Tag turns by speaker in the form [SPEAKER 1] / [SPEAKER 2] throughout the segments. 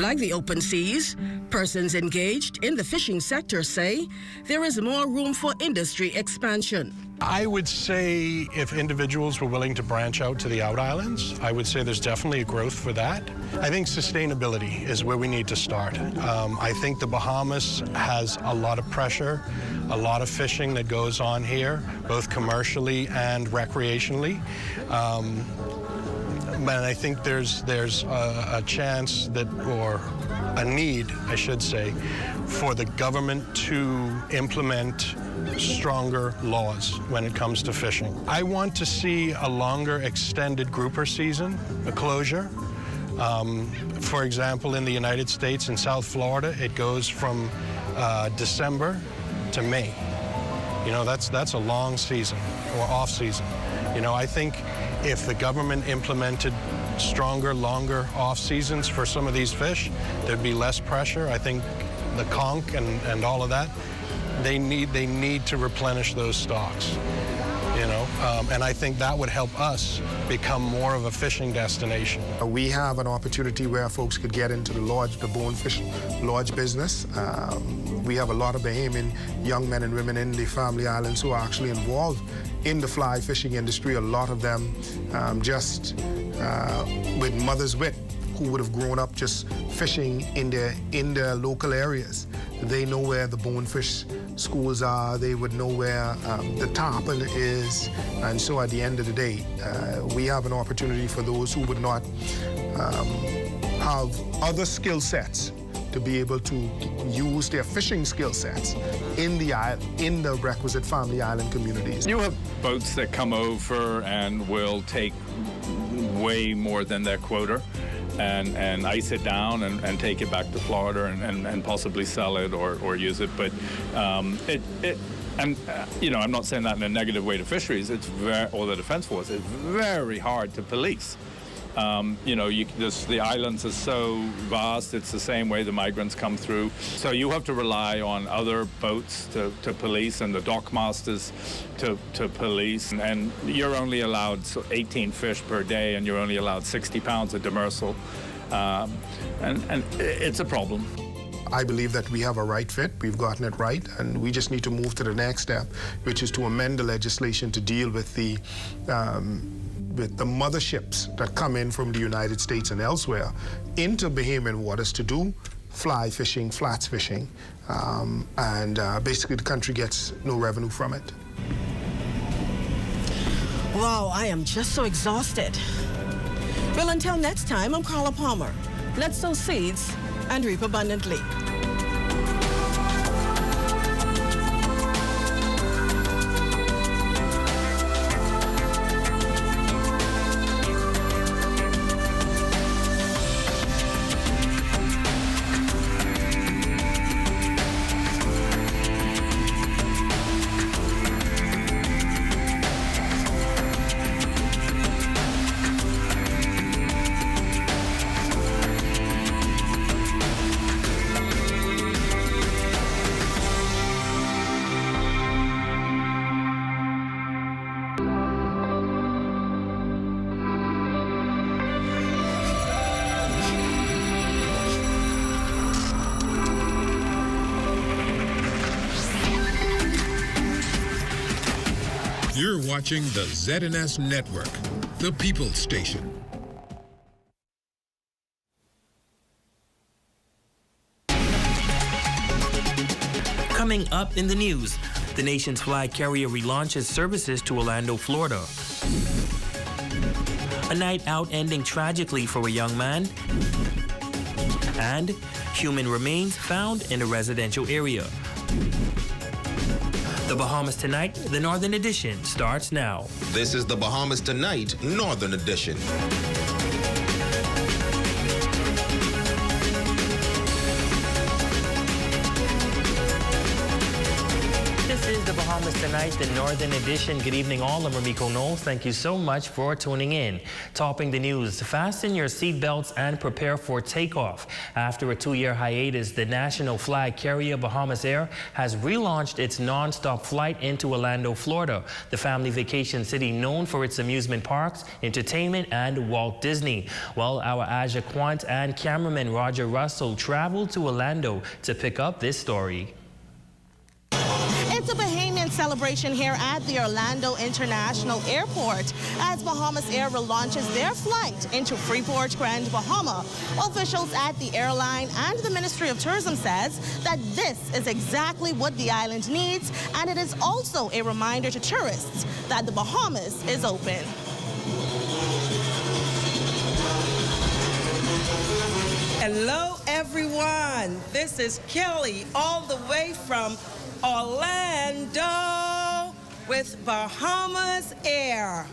[SPEAKER 1] like the open seas, persons engaged in the fishing sector say there is more room for industry expansion.
[SPEAKER 2] I would say if individuals were willing to branch out to the out islands, I would say there's definitely a growth for that. I think sustainability is where we need to start. I think the Bahamas has a lot of pressure, a lot of fishing that goes on here, both commercially and recreationally. But I think there's a chance that, or a need, I should say, for the government to implement stronger laws when it comes to fishing. I want to see a longer extended grouper season, a closure. For example, in the United States, in South Florida, it goes from December to May. You know, that's a long season, or off season. You know, I think if the government implemented stronger, longer off seasons for some of these fish, there'd be less pressure. I think the conch and all of that, they need to replenish those stocks. You know, and I think that would help us become more of a fishing destination.
[SPEAKER 3] We have an opportunity where folks could get into the lodge, the bonefish lodge business. We have a lot of Bahamian young men and women in the family islands who are actually involved in the fly fishing industry. A lot of them just with mother's wit, who would have grown up just fishing in their local areas. They know where the bonefish schools are, they would know where the tarpon is, and so at the end of the day, we have an opportunity for those who would not have other skill sets to be able to use their fishing skill sets in the requisite family island communities.
[SPEAKER 4] You have boats that come over and will take way more than their quota and ice it down and take it back to Florida and possibly sell it or use it. But you know, I'm not saying that in a negative way to fisheries. It's or the Defense Force. It's very hard to police. You know, the islands are so vast, it's the same way the migrants come through. So you have to rely on other boats to police and the dock masters to police. And you're only allowed 18 fish per day, and you're only allowed 60 pounds of demersal. And it's a problem.
[SPEAKER 3] I believe that we have a right fit, we've gotten it right, and we just need to move to the next step, which is to amend the legislation to deal with the motherships that come in from the United States and elsewhere into Bahamian waters to do fly fishing, flats fishing, and basically the country gets no revenue from it.
[SPEAKER 1] Wow, I am just so exhausted. Well, until next time, I'm Carla Palmer. Let's sow seeds and reap abundantly.
[SPEAKER 5] You're watching the ZNS Network, the People's Station.
[SPEAKER 6] Coming up in the news, the nation's flag carrier relaunches services to Orlando, Florida. A night out ending tragically for a young man. And human remains found in a residential area. The Bahamas Tonight, the Northern Edition, starts now.
[SPEAKER 7] This is the Bahamas Tonight, Northern Edition.
[SPEAKER 6] This is the Bahamas Tonight, the Northern Edition. Good evening all. I'm Ramiko Knowles. Thank you so much for tuning in. Topping the news, fasten your seatbelts and prepare for takeoff. After a 2-year hiatus, the national flag carrier Bahamasair has relaunched its non-stop flight into Orlando, Florida, the family vacation city known for its amusement parks, entertainment, and Walt Disney. Well, our Aja Quant and cameraman Roger Russell traveled to Orlando to pick up this story.
[SPEAKER 8] It's a Bahamian celebration here at the Orlando International Airport as Bahamasair relaunches their flight into Freeport, Grand Bahama. Officials at the airline and the Ministry of Tourism says that this is exactly what the island needs, and it is also a reminder to tourists that the Bahamas is open.
[SPEAKER 9] Hello, everyone. This is Kelly, all the way from Orlando with Bahamasair.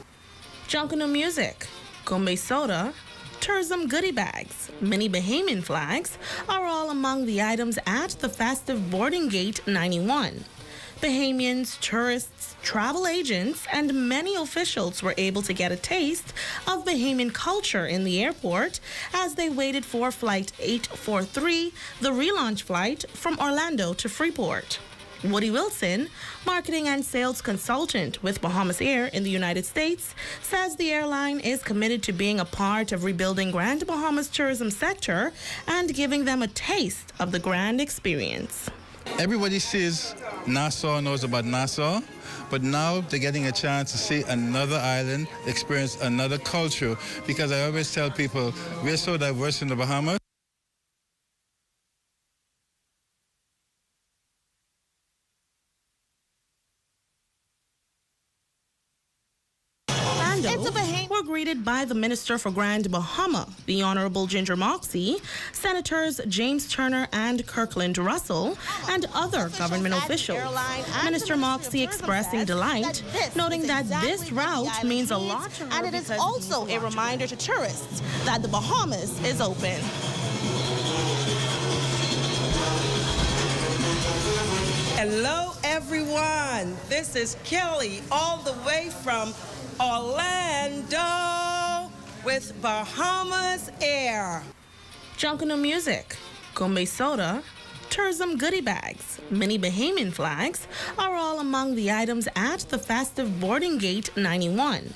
[SPEAKER 8] Junkanoo music, Gombe soda, tourism goodie bags, mini Bahamian flags are all among the items at the festive boarding gate 91. Bahamians, tourists, travel agents, and many officials were able to get a taste of Bahamian culture in the airport as they waited for Flight 843, the relaunch flight from Orlando to Freeport. Woody Wilson, marketing and sales consultant with Bahamasair in the United States, says the airline is committed to being a part of rebuilding Grand Bahama's tourism sector and giving them a taste of the grand experience.
[SPEAKER 10] Everybody sees Nassau, knows about Nassau, but now they're getting a chance to see another island, experience another culture, because I always tell people, we're so diverse in the Bahamas.
[SPEAKER 8] Were greeted by the Minister for Grand Bahama, the Honorable Ginger Moxie, Senators James Turner and Kirkland Russell, and other government officials. Minister Moxie expressing delight, noting that this route means a lot to her, and it is also a reminder to tourists that the Bahamas is open.
[SPEAKER 9] Hello, everyone. This is Kelly, all the way from Orlando with Bahamasair.
[SPEAKER 8] Junkanoo music, Gombe soda, tourism goodie bags, mini Bahamian flags are all among the items at the festive boarding gate 91.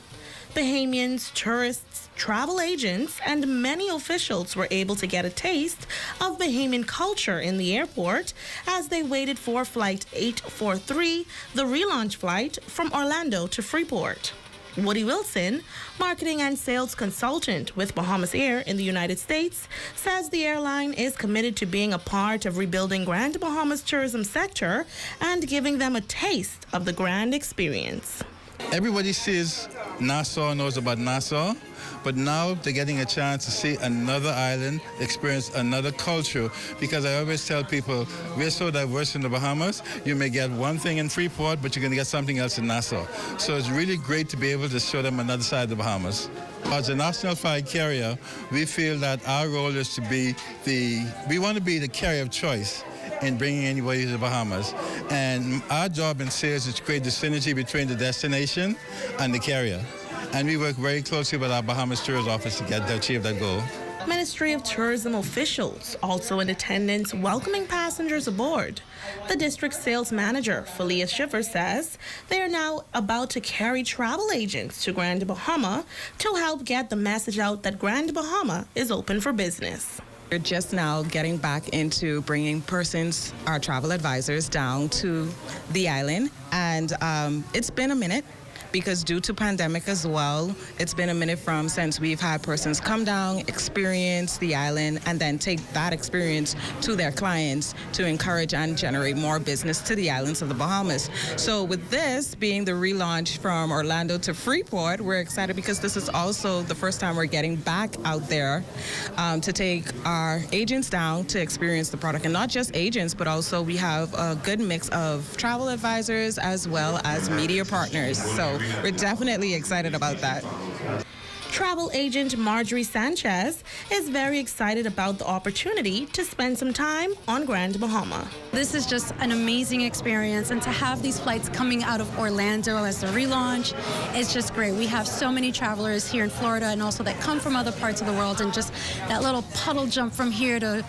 [SPEAKER 8] Bahamians, tourists, travel agents, and many officials were able to get a taste of Bahamian culture in the airport as they waited for Flight 843, the relaunch flight from Orlando to Freeport. Woody Wilson, marketing and sales consultant with Bahamasair in the United States, says the airline is committed to being a part of rebuilding Grand Bahama's tourism sector and giving them a taste of the grand experience.
[SPEAKER 10] Everybody sees Nassau, knows about Nassau, but now they're getting a chance to see another island, experience another culture, because I always tell people, we're so diverse in the Bahamas, you may get one thing in Freeport, but you're going to get something else in Nassau. So it's really great to be able to show them another side of the Bahamas. As a national flag carrier, we feel that our role is to be we want to be the carrier of choice in bringing anybody to the Bahamas. And our job in sales is to create the synergy between the destination and the carrier. And we work very closely with our Bahamas Tourist Office to achieve that goal.
[SPEAKER 8] Ministry of Tourism officials also in attendance welcoming passengers aboard. The district sales manager, Felia Schiffer, says they are now about to carry travel agents to Grand Bahama to help get the message out that Grand Bahama is open for business.
[SPEAKER 11] We're just now getting back into bringing persons, our travel advisors, down to the island, and it's been a minute because due to pandemic as well, it's been a minute since we've had persons come down, experience the island, and then take that experience to their clients to encourage and generate more business to the islands of the Bahamas. So with this being the relaunch from Orlando to Freeport, we're excited because this is also the first time we're getting back out there to take our agents down to experience the product. And not just agents, but also we have a good mix of travel advisors as well as media partners. So we're definitely excited about that.
[SPEAKER 8] Travel agent Marjorie Sanchez is very excited about the opportunity to spend some time on Grand Bahama.
[SPEAKER 12] This is just an amazing experience, and to have these flights coming out of Orlando as the relaunch is just great. We have so many travelers here in Florida and also that come from other parts of the world, and just that little puddle jump from here to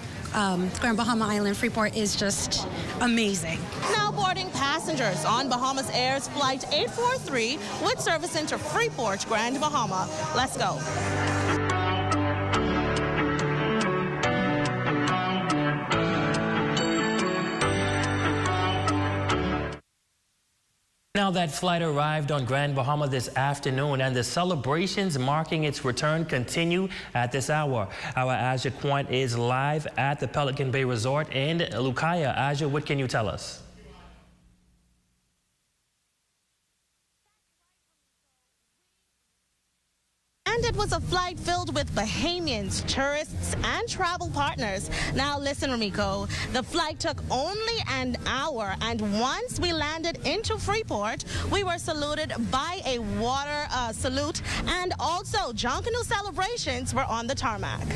[SPEAKER 12] Grand Bahama Island, Freeport, is just amazing.
[SPEAKER 8] Now boarding passengers on Bahamasair's Flight 843 with service into Freeport, Grand Bahama. Let's go.
[SPEAKER 6] Now that flight arrived on Grand Bahama this afternoon, and the celebrations marking its return continue at this hour. Our Aja Quant is live at the Pelican Bay Resort in Lucaya. Aja, what can you tell us?
[SPEAKER 8] And it was a flight filled with Bahamians, tourists, and travel partners. Now listen, Ramiko, the flight took only an hour, and once we landed into Freeport, we were saluted by a water salute, and also John Canoe celebrations were on the tarmac.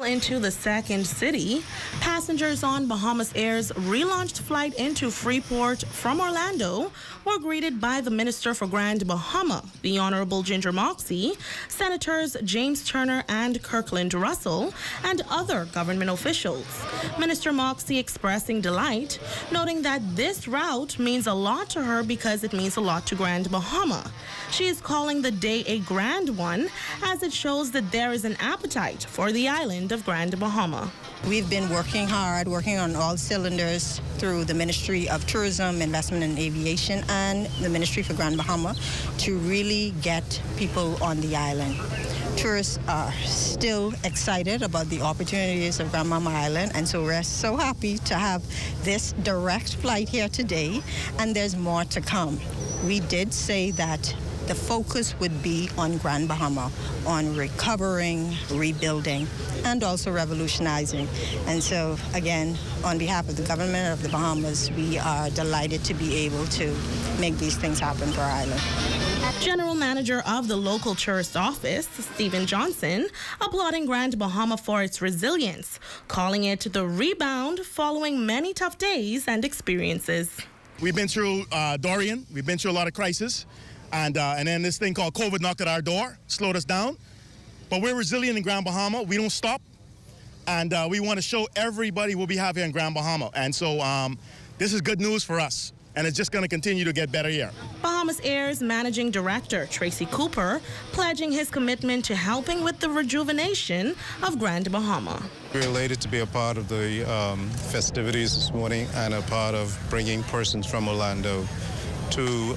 [SPEAKER 8] Into the second city, passengers on Bahamasair's relaunched flight into Freeport from Orlando were greeted by the Minister for Grand Bahama, the Honorable Ginger Moxie, Senators James Turner and Kirkland Russell, and other government officials. Minister Moxie expressing delight, noting that this route means a lot to her because it means a lot to Grand Bahama. She is calling the day a grand one, as it shows that there is an appetite for the island of Grand Bahama.
[SPEAKER 13] We've been working hard, working on all cylinders through the Ministry of Tourism, Investment and Aviation, and the Ministry for Grand Bahama to really get people on the island. Tourists are still excited about the opportunities of Grand Bahama Island, and so we're so happy to have this direct flight here today, and there's more to come. We did say that the focus would be on Grand Bahama, on recovering, rebuilding, and also revolutionizing. And so, again, on behalf of the government of the Bahamas, we are delighted to be able to make these things happen for our island.
[SPEAKER 8] General Manager of the local tourist office, Stephen Johnson, applauding Grand Bahama for its resilience, calling it the rebound following many tough days and experiences.
[SPEAKER 14] We've been through Dorian, we've been through a lot of crisis. And then this thing called COVID knocked at our door, slowed us down. But we're resilient in Grand Bahama. We don't stop. And we want to show everybody what we have here in Grand Bahama. And so this is good news for us. And it's just going to continue to get better here.
[SPEAKER 8] Bahamasair's Managing Director, Tracy Cooper, pledging his commitment to helping with the rejuvenation of Grand Bahama.
[SPEAKER 15] We're elated to be a part of the festivities this morning and a part of bringing persons from Orlando to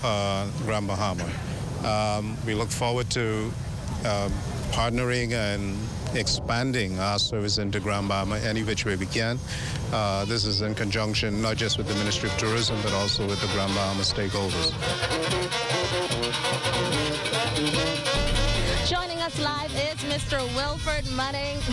[SPEAKER 15] Grand Bahama. We look forward to partnering and expanding our service into Grand Bahama any which way we can. This is in conjunction not just with the Ministry of Tourism, but also with the Grand Bahama stakeholders.
[SPEAKER 8] Joining us live is Mr. Wilford Mullings,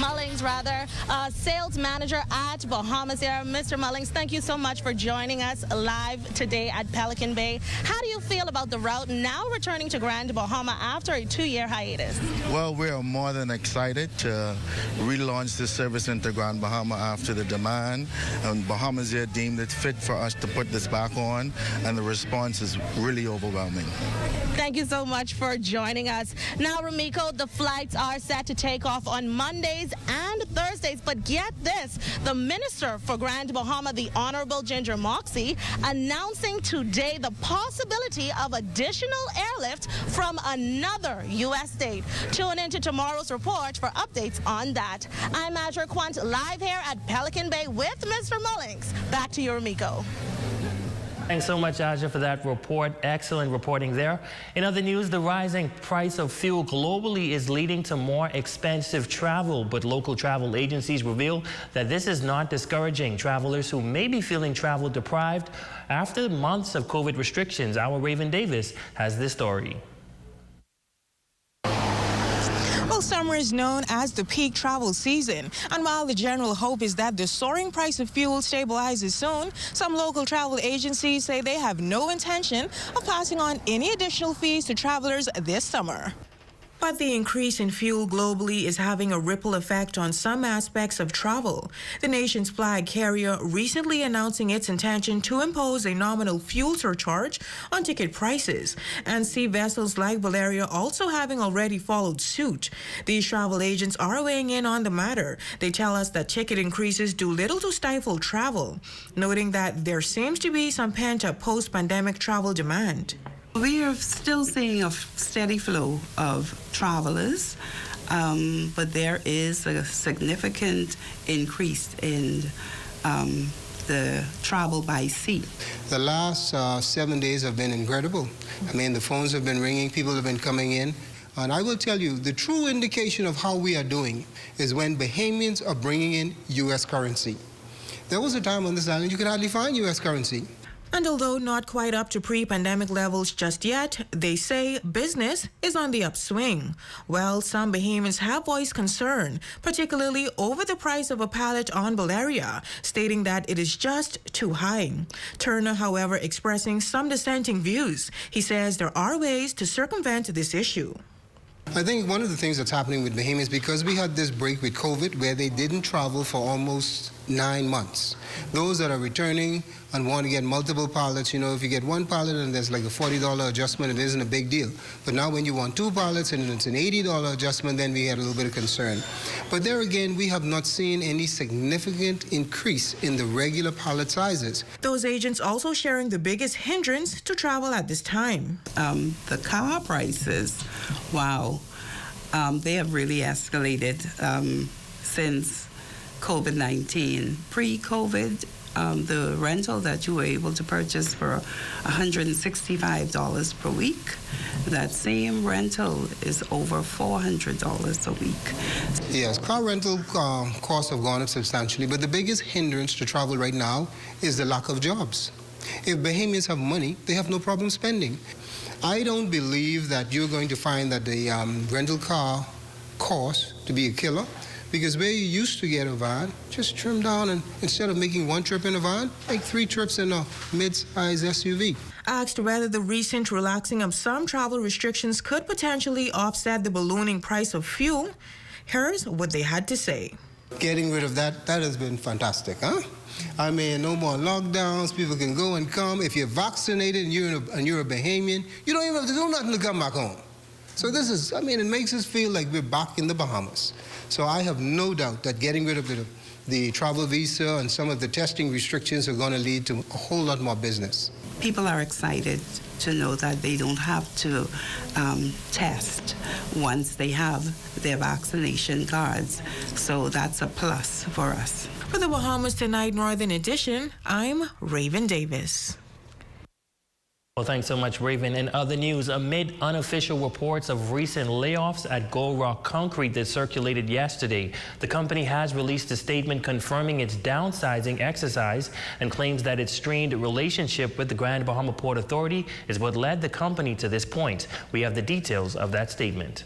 [SPEAKER 8] Sales Manager at Bahamasair. Mr. Mullings, thank you so much for joining us live today at Pelican Bay. How do you feel about the route now returning to Grand Bahama after a 2-year hiatus?
[SPEAKER 16] Well, we are more than excited to relaunch this service into Grand Bahama after the demand. And Bahamasair deemed it fit for us to put this back on, and the response is really overwhelming.
[SPEAKER 8] Thank you so much for joining us. Now, Ramiko, the flights are set to take off on Mondays and Thursdays, but get this, the Minister for Grand Bahama, the Honorable Ginger Moxie, announcing today the possibility of additional airlift from another U.S. state. Tune into tomorrow's report for updates on that. I'm Aja Quant, live here at Pelican Bay with Mr. Mullings. Back to you, Ramiko.
[SPEAKER 6] Thanks so much, Aja, for that report. Excellent reporting there. In other news, the rising price of fuel globally is leading to more expensive travel, but local travel agencies reveal that this is not discouraging travelers who may be feeling travel deprived after months of COVID restrictions. Our Raven Davis has this story.
[SPEAKER 17] Well, some Summer is known as the peak travel season, and while the general hope is that the soaring price of fuel stabilizes soon, some local travel agencies say they have no intention of passing on any additional fees to travelers this summer. But the increase in fuel globally is having a ripple effect on some aspects of travel. The nation's flag carrier recently announcing its intention to impose a nominal fuel surcharge on ticket prices, and sea vessels like Valeria also having already followed suit. These travel agents are weighing in on the matter. They tell us that ticket increases do little to stifle travel, noting that there seems to be some pent-up post-pandemic travel demand.
[SPEAKER 18] We are still seeing a steady flow of travelers, but there is a significant increase in the travel by sea.
[SPEAKER 19] The last 7 days have been incredible. I mean, the phones have been ringing, people have been coming in. And I will tell you, the true indication of how we are doing is when Bahamians are bringing in U.S. currency. There was a time on this island you could hardly find U.S. currency.
[SPEAKER 17] And although not quite up to pre-pandemic levels just yet, they say business is on the upswing. Well, some Bahamians have voiced concern, particularly over the price of a pallet on Valeria, stating that it is just too high. Turner, however, expressing some dissenting views. He says there are ways to circumvent this issue.
[SPEAKER 19] I think one of the things that's happening with Bahamians, because we had this break with COVID where they didn't travel for almost 9 months. Those that are returning and want to get multiple pallets, you know, if you get one pallet and there's like a $40 adjustment, it isn't a big deal. But now when you want 2 pallets and it's an $80 adjustment, then we had a little bit of concern. But there again, we have not seen any significant increase in the regular pallet sizes.
[SPEAKER 17] Those agents also sharing the biggest hindrance to travel at this time.
[SPEAKER 18] The car prices, wow, they have really escalated since COVID-19. Pre-COVID, the rental that you were able to purchase for $165 per week, that same rental is over $400 a week.
[SPEAKER 19] Yes, car rental costs have gone up substantially, but the biggest hindrance to travel right now is the lack of jobs. If Bahamians have money, they have no problem spending. I don't believe that you're going to find that the rental car cost to be a killer, because where you used to get a van, just trim down and instead of making 1 trip in a van, make 3 trips in a mid-size SUV.
[SPEAKER 17] Asked whether the recent relaxing of some travel restrictions could potentially offset the ballooning price of fuel, here's what they had to say.
[SPEAKER 19] Getting rid of that has been fantastic, huh? I mean, no more lockdowns, people can go and come. If you're vaccinated and you're a Bahamian, you don't even have to do nothing to come back home. So this is, I mean, it makes us feel like we're back in the Bahamas. So I have no doubt that getting rid of the travel visa and some of the testing restrictions are going to lead to a whole lot more business.
[SPEAKER 18] People are excited to know that they don't have to test once they have their vaccination cards. So that's a plus for us.
[SPEAKER 17] For the Bahamas Tonight Northern Edition, I'm Raven Davis.
[SPEAKER 6] Well, thanks so much, Raven. In other news, amid unofficial reports of recent layoffs at Gold Rock Concrete that circulated yesterday, the company has released a statement confirming its downsizing exercise and claims that its strained relationship with the Grand Bahama Port Authority is what led the company to this point. We have the details of that statement.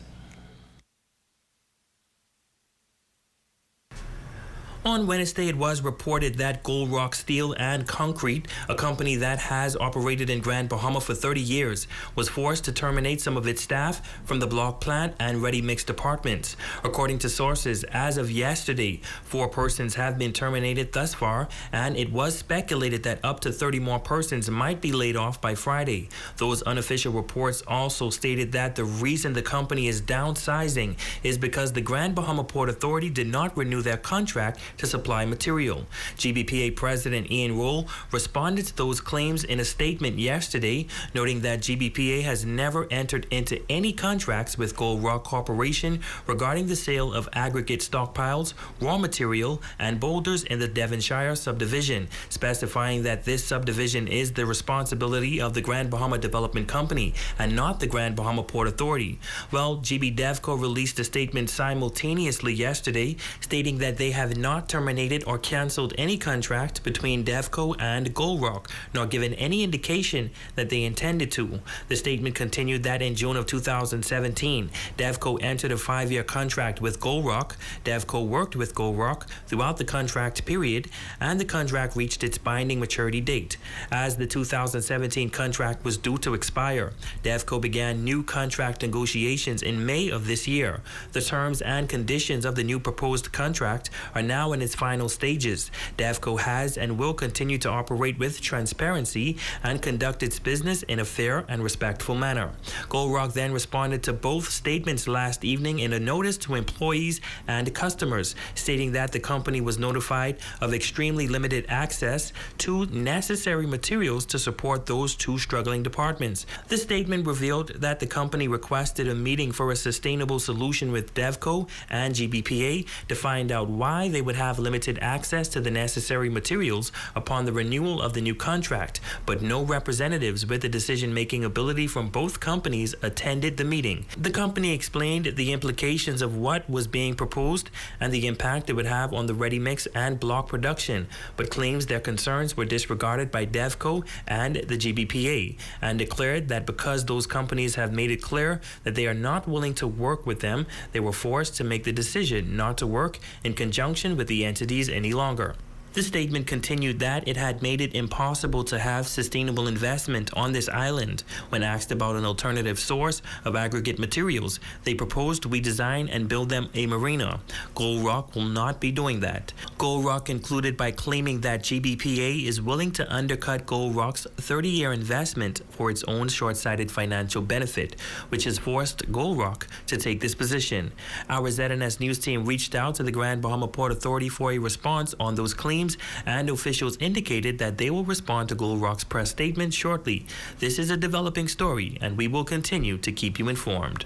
[SPEAKER 6] On Wednesday, it was reported that Gold Rock Steel and Concrete, a company that has operated in Grand Bahama for 30 years, was forced to terminate some of its staff from the block plant and ready-mix departments. According to sources, as of yesterday, 4 persons have been terminated thus far, and it was speculated that up to 30 more persons might be laid off by Friday. Those unofficial reports also stated that the reason the company is downsizing is because the Grand Bahama Port Authority did not renew their contract to supply material. GBPA President Ian Roll responded to those claims in a statement yesterday, noting that GBPA has never entered into any contracts with Gold Rock Corporation regarding the sale of aggregate stockpiles, raw material, and boulders in the Devonshire subdivision, specifying that this subdivision is the responsibility of the Grand Bahama Development Company and not the Grand Bahama Port Authority. Well, GB DevCo released a statement simultaneously yesterday, stating that they have not not terminated or canceled any contract between DevCo and Gold Rock, nor given any indication that they intended to. The statement continued that in June of 2017, DevCo entered a 5-year contract with Gold Rock. DevCo worked with Gold Rock throughout the contract period, and the contract reached its binding maturity date. As the 2017 contract was due to expire, DevCo began new contract negotiations in May of this year. The terms and conditions of the new proposed contract are now in its final stages. DevCo has and will continue to operate with transparency and conduct its business in a fair and respectful manner. Gold Rock then responded to both statements last evening in a notice to employees and customers, stating that the company was notified of extremely limited access to necessary materials to support those two struggling departments. The statement revealed that the company requested a meeting for a sustainable solution with DevCo and GBPA to find out why they would have limited access to the necessary materials upon the renewal of the new contract, but no representatives with the decision-making ability from both companies attended the meeting. The company explained the implications of what was being proposed and the impact it would have on the ready-mix and block production, but claims their concerns were disregarded by DevCo and the GBPA, and declared that because those companies have made it clear that they are not willing to work with them, they were forced to make the decision not to work in conjunction with the entities any longer. The statement continued that it had made it impossible to have sustainable investment on this island. When asked about an alternative source of aggregate materials, they proposed we design and build them a marina. Gold Rock will not be doing that. Gold Rock concluded by claiming that GBPA is willing to undercut Gold Rock's 30-year investment for its own short-sighted financial benefit, which has forced Gold Rock to take this position. Our ZNS News team reached out to the Grand Bahama Port Authority for a response on those claims, and officials indicated that they will respond to Gold Rock's press statement shortly. This is a developing story, and we will continue to keep you informed.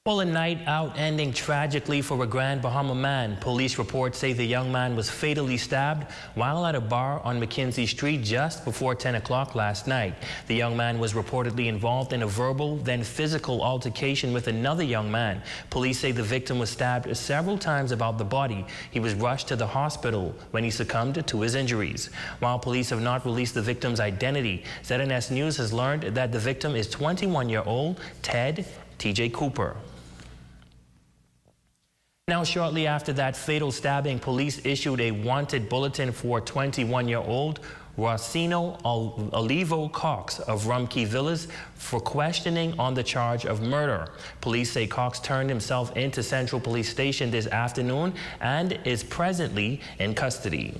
[SPEAKER 6] Well, a night out ending tragically for a Grand Bahama man. Police reports say the young man was fatally stabbed while at a bar on McKinsey Street just before 10 o'clock last night. The young man was reportedly involved in a verbal, then physical altercation with another young man. Police say the victim was stabbed several times about the body. He was rushed to the hospital when he succumbed to his injuries. While police have not released the victim's identity, ZNS News has learned that the victim is 21-year-old Ted T.J. Cooper. Now, shortly after that fatal stabbing, police issued a wanted bulletin for 21-year-old Rosino Olivo Cox of Rumkey Villas for questioning on the charge of murder. Police say Cox turned himself into Central Police Station this afternoon and is presently in custody.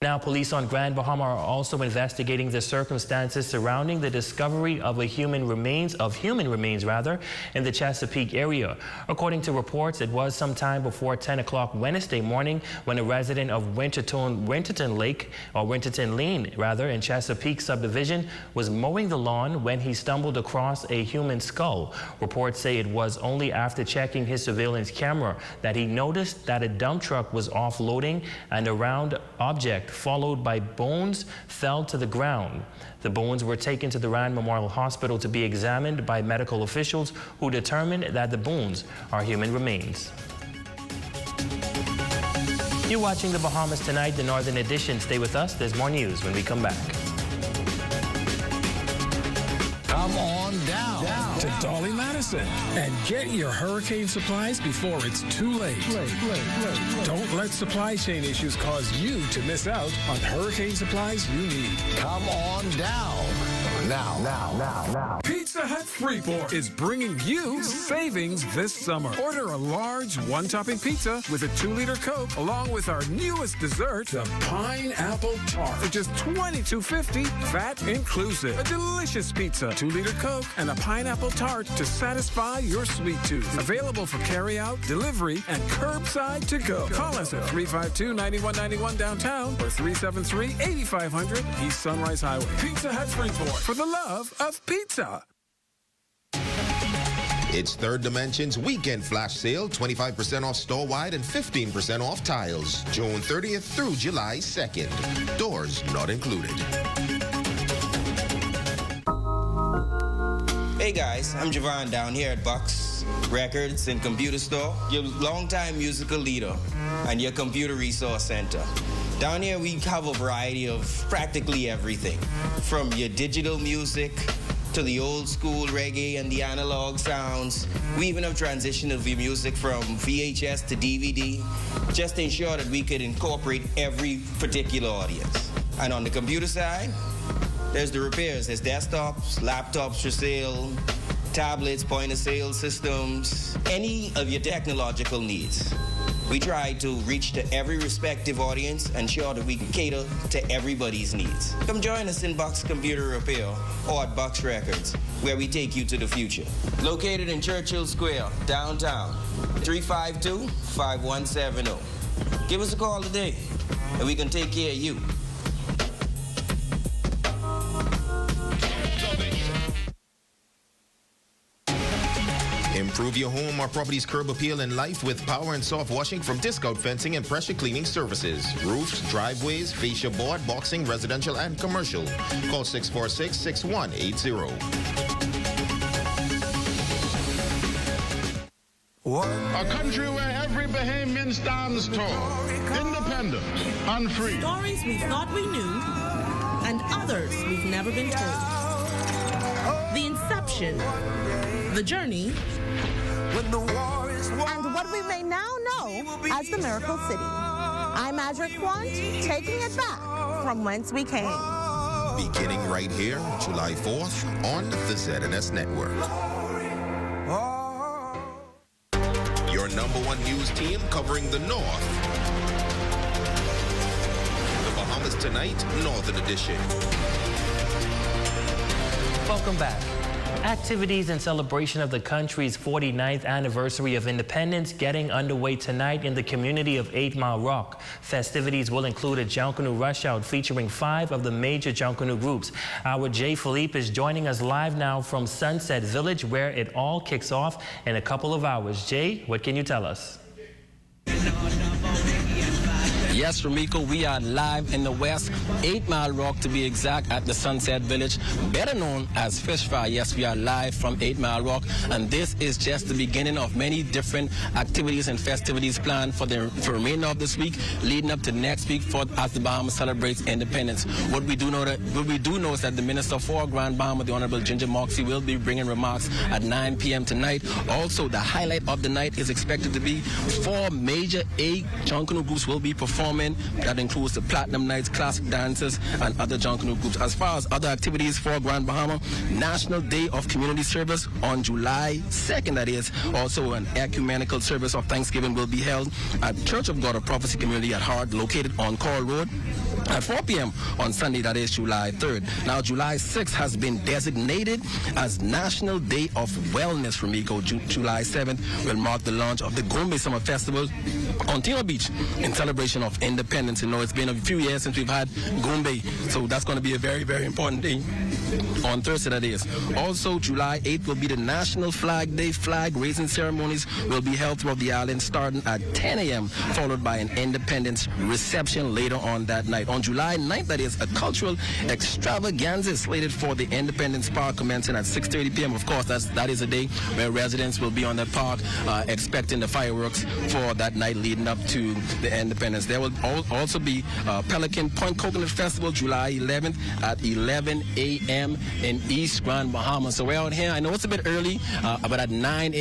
[SPEAKER 6] Now, police on Grand Bahama are also investigating the circumstances surrounding the discovery of human remains in the Chesapeake area. According to reports, it was sometime before 10 o'clock Wednesday morning when a resident of Winterton Lane in Chesapeake subdivision was mowing the lawn when he stumbled across a human skull. Reports say it was only after checking his surveillance camera that he noticed that a dump truck was offloading and a round object followed by bones fell to the ground. The bones were taken to the Rand Memorial Hospital to be examined by medical officials who determined that the bones are human remains. You're watching the Bahamas Tonight, the Northern Edition. Stay with us. There's more news when we come back.
[SPEAKER 20] Come on down to Dolly Madison and get your hurricane supplies before it's too late. Don't let supply chain issues cause you to miss out on hurricane supplies you need. Come on down. Now. Pizza Hut Freeport is bringing you savings this summer. Order a large one-topping pizza with a 2-liter Coke along with our newest dessert, the pineapple tart, for just $22.50, VAT inclusive. A delicious pizza, 2-liter Coke, and a pineapple tart to satisfy your sweet tooth. Available for carry-out, delivery, and curbside to go. Call us at 352-9191 downtown or 373-8500 East Sunrise Highway. Pizza Hut Freeport, for the love of pizza.
[SPEAKER 7] It's Third Dimension's weekend flash sale, 25% off store-wide and 15% off tiles, June 30th through July 2nd. Doors not included.
[SPEAKER 21] Hey guys, I'm Javon down here at Bucks. records, and computer store, your longtime musical leader, and your computer resource center. Down here, we have a variety of practically everything, from your digital music to the old school reggae and the analog sounds. We even have transitioned of your music from VHS to DVD, just to ensure that we could incorporate every particular audience. And on the computer side, there's the repairs. There's desktops, laptops for sale, tablets, point-of-sale systems, any of your technological needs. We try to reach to every respective audience and ensure that we can cater to everybody's needs. Come join us in Buck's Computer Repair or at Buck's Records, where we take you to the future. Located in Churchill Square, downtown, 352-5170. Give us a call today, and we can take care of you.
[SPEAKER 7] Improve your home or property's curb appeal and life with power and soft washing from Discount Fencing and Pressure Cleaning Services. Roofs, driveways, fascia board, boxing, residential, and commercial. Call 646-6180.
[SPEAKER 22] A country where every Bahamian stands tall, independent, and free.
[SPEAKER 8] Stories we thought we knew, and others we've never been told. The inception, the journey, and what we may now know as the Miracle City. I'm Adric Quant, taking it back from whence we came.
[SPEAKER 7] Beginning right here, July 4th, on the ZNS Network. Your #1 news team covering the North. The Bahamas Tonight, Northern Edition.
[SPEAKER 6] Welcome back. Activities in celebration of the country's 49th anniversary of independence getting underway tonight in the community of 8 Mile Rock. Festivities will include a Junkanoo rush out featuring 5 of the major Junkanoo groups. Our Jay Philippe is joining us live now from Sunset Village, where it all kicks off in a couple of hours. Jay, what can you tell us?
[SPEAKER 23] Yes, Ramiko, we are live in the West, 8 Mile Rock to be exact, at the Sunset Village, better known as Fish Fry. Yes, we are live from 8 Mile Rock, and this is just the beginning of many different activities and festivities planned for the remainder of this week, leading up to next week as the Bahamas celebrates independence. What we do know is that the Minister for Grand Bahama, the Honorable Ginger Moxie, will be bringing remarks at 9 p.m. tonight. Also, the highlight of the night is expected to be 4 major Junkanoo groups will be performing. That includes the Platinum Nights, Classic Dancers, and other Junkanoo groups. As far as other activities for Grand Bahama, National Day of Community Service on July 2nd, that is. Also, an ecumenical service of Thanksgiving will be held at Church of God of Prophecy Community at Hart, located on Call Road, at 4 p.m. on Sunday, that is July 3rd. Now, July 6th has been designated as National Day of Wellness for Miko. July 7th will mark the launch of the Gombe Summer Festival on Tino Beach in celebration of independence. You know, it's been a few years since we've had Gombe, so that's going to be a very, very important day on Thursday, that is. Also, July 8th will be the National Flag Day. Flag raising ceremonies will be held throughout the island starting at 10 a.m., followed by an independence reception later on that night. On July 9th, that is, a cultural extravaganza slated for the Independence Park commencing at 6:30 p.m. Of course, that is a day where residents will be on the park expecting the fireworks for that night leading up to the independence. There will also be Pelican Point Coconut Festival July 11th at 11 a.m. in East Grand Bahama. So we're out here. I know it's a bit early, but at 9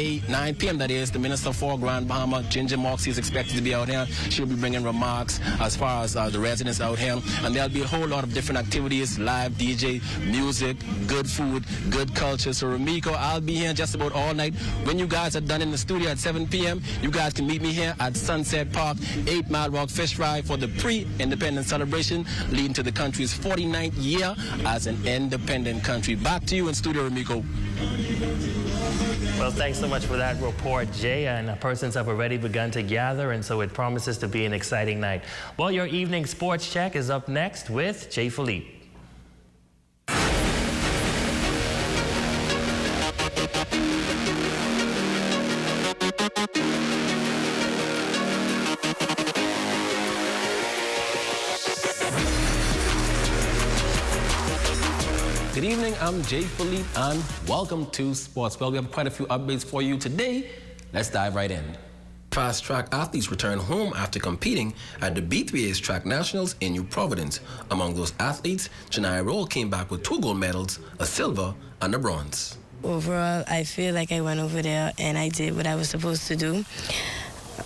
[SPEAKER 23] p.m. that is, the Minister for Grand Bahama, Ginger Moxie, is expected to be out here. She'll be bringing remarks as far as the residents out here, and there'll be a whole lot of different activities, live DJ, music, good food, good culture. So Ramiko, I'll be here just about all night. When you guys are done in the studio at 7 p.m., you guys can meet me here at Sunset Park, 8 Mile Rock Fish Fry for the pre-independence celebration leading to the country's 49th year as an independent country. Back to you in studio, Ramiko.
[SPEAKER 6] Well, thanks so much for that report, Jay. And persons have already begun to gather, and so it promises to be an exciting night. Well, your evening sports check is up next with Jay Philippe.
[SPEAKER 24] Good
[SPEAKER 23] Good evening, I'm Jay Philippe, and welcome to Sports. Well, we have quite a few updates for you today. Let's dive right in. Fast track athletes return home after competing at the B3A's Track Nationals in New Providence. Among those athletes, Janai Roll came back with 2 gold medals, a silver and a bronze.
[SPEAKER 2] Overall, I feel like I went over there and I did what I was supposed to do.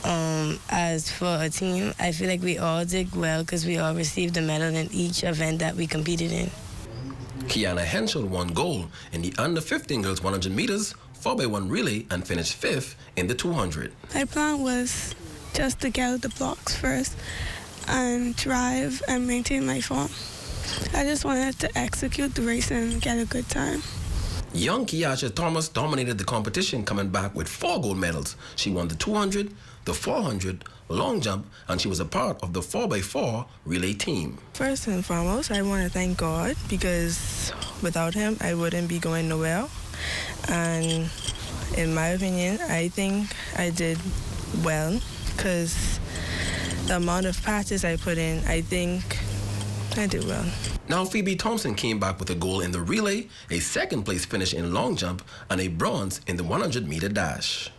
[SPEAKER 2] As for a team, I feel like we all did well because we all received a medal in each event that we competed in.
[SPEAKER 23] Kiana Henschel won gold in the under-15 girls 100 meters, 4x1 relay, and finished 5th in the 200.
[SPEAKER 3] My plan was just to get out the blocks first and drive and maintain my form. I just wanted to execute the race and get a good time.
[SPEAKER 23] Young Kiasha Thomas dominated the competition, coming back with 4 gold medals. She won the 200, the 400, long jump, and she was a part of the 4x4 relay team.
[SPEAKER 3] First and foremost, I want to thank God because without him, I wouldn't be going nowhere. And in my opinion, I think I did well because the amount of practice I put in, I think I did well.
[SPEAKER 23] Now Phoebe Thompson came back with a gold in the relay, a 2nd place finish in long jump, and a bronze in the 100-meter dash.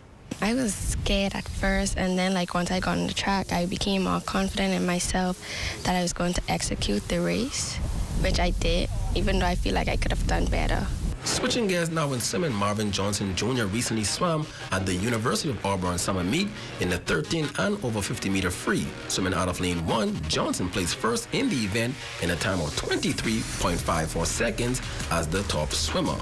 [SPEAKER 4] I was scared at first, and then once I got on the track, I became more confident in myself that I was going to execute the race, which I did, even though I feel like I could have done better.
[SPEAKER 23] Switching gears now in swimming, Marvin Johnson Jr. recently swam at the University of Auburn Summer Meet in the 13 and over 50-meter free. Swimming out of lane 1, Johnson placed first in the event in a time of 23.54 seconds as the top swimmer.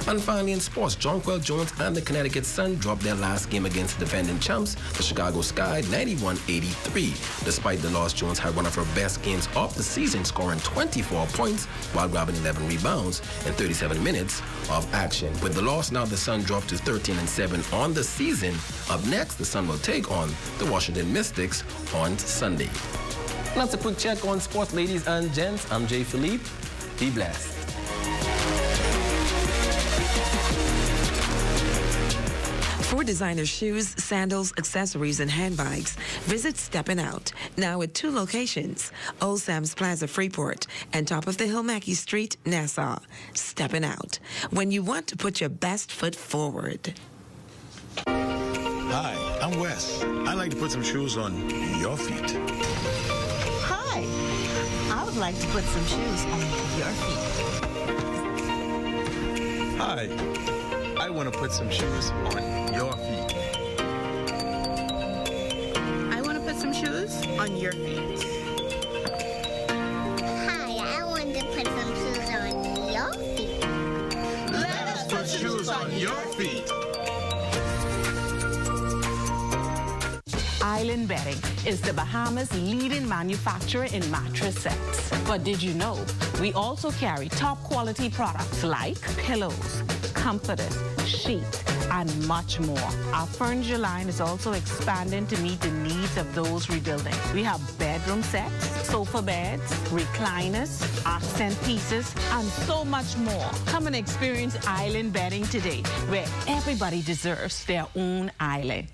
[SPEAKER 23] And finally in sports, Jonquel Jones and the Connecticut Sun dropped their last game against the defending champs, the Chicago Sky, 91-83. Despite the loss, Jones had one of her best games of the season, scoring 24 points while grabbing 11 rebounds in 37 minutes of action. With the loss, now the Sun dropped to 13-7 on the season. Up next, the Sun will take on the Washington Mystics on Sunday. That's a quick check on sports, ladies and gents. I'm Jay Philippe. Be blessed.
[SPEAKER 24] For designer shoes, sandals, accessories, and handbags, visit Steppin' Out, now at 2 locations, Old Sam's Plaza, Freeport, and Top of the Hill, Mackey Street, Nassau. Steppin' Out, when you want to put your best foot forward.
[SPEAKER 25] Hi, I'm Wes. I like to put some shoes on your feet.
[SPEAKER 26] Hi, I would like to put some shoes on your feet.
[SPEAKER 25] Hi. I want to put some shoes on your feet.
[SPEAKER 26] I want to put some shoes on your feet.
[SPEAKER 27] Hi, I want to put some shoes on your feet.
[SPEAKER 25] Let us put shoes on your feet.
[SPEAKER 28] Island Bedding is the Bahamas' leading manufacturer in mattress sets. But did you know we also carry top quality products like pillows, comforters, sheets, and much more. Our furniture line is also expanding to meet the needs of those rebuilding. We have bedroom sets, sofa beds, recliners, accent pieces, and so much more. Come and experience Island Bedding today, where everybody deserves their own island.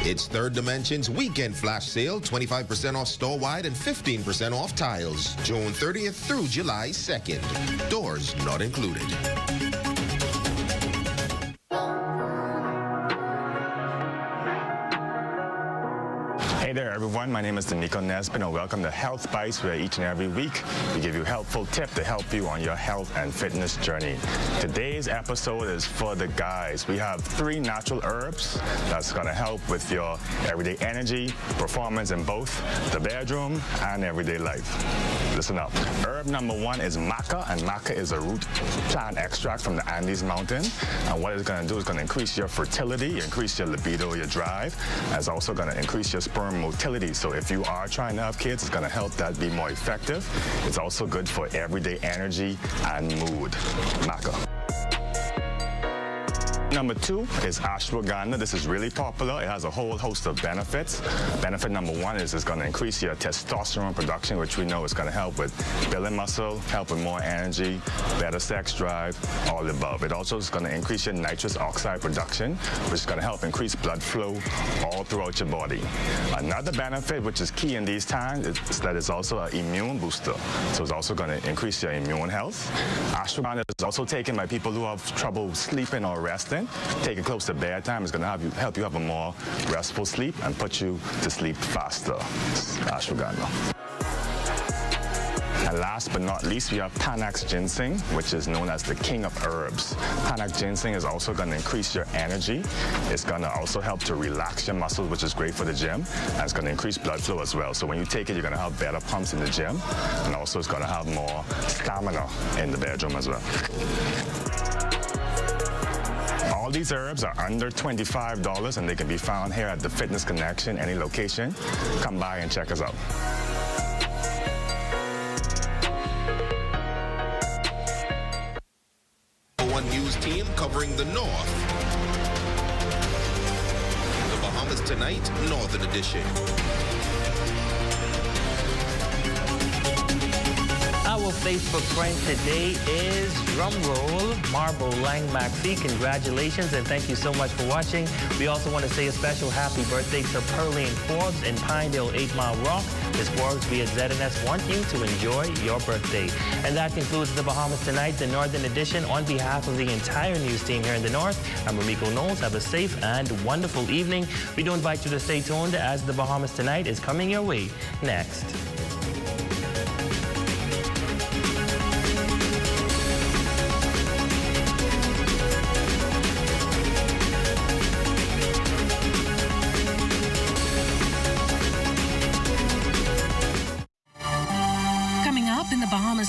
[SPEAKER 7] It's Third Dimension's weekend flash sale, 25% off store-wide and 15% off tiles, June 30th through July 2nd. Doors not included.
[SPEAKER 29] Hey there everyone, my name is Danico Nesbitt and welcome to Health Bites, where each and every week we give you helpful tips to help you on your health and fitness journey. Today's episode is for the guys. We have 3 natural herbs that's going to help with your everyday energy, performance in both the bedroom and everyday life. Listen up. Herb number 1 is maca, and maca is a root plant extract from the Andes Mountain. And what it's going to do is going to increase your fertility, increase your libido, your drive. And it's also going to increase your sperm motility. So if you are trying to have kids, it's going to help that be more effective. It's also good for everyday energy and mood. Maca. Number 2 is ashwagandha. This is really popular. It has a whole host of benefits. Benefit number 1 is it's going to increase your testosterone production, which we know is going to help with building muscle, help with more energy, better sex drive, all the above. It also is going to increase your nitrous oxide production, which is going to help increase blood flow all throughout your body. Another benefit, which is key in these times, is that it's also an immune booster. So it's also going to increase your immune health. Ashwagandha is also taken by people who have trouble sleeping or resting. Take it close to bedtime. It's going to help you have a more restful sleep and put you to sleep faster. Ashwagandha. And last but not least, we have Panax ginseng, which is known as the king of herbs. Panax ginseng is also going to increase your energy. It's going to also help to relax your muscles, which is great for the gym. And it's going to increase blood flow as well. So when you take it, you're going to have better pumps in the gym. And also it's going to have more stamina in the bedroom as well. All these herbs are under $25 and they can be found here at the Fitness Connection, any location. Come by and check us out.
[SPEAKER 7] One news team covering the North. The Bahamas Tonight, Northern Edition.
[SPEAKER 6] Our Facebook friend today is, drumroll, Marble Lang McPhee. Congratulations and thank you so much for watching. We also want to say a special happy birthday to Pearline Forbes in Pinedale, 8 Mile Rock. Ms. Forbes, we at ZNS want you to enjoy your birthday. And that concludes the Bahamas Tonight, the Northern Edition. On behalf of the entire news team here in the North, I'm Ramiko Knowles. Have a safe and wonderful evening. We do invite you to stay tuned as the Bahamas Tonight is coming your way next.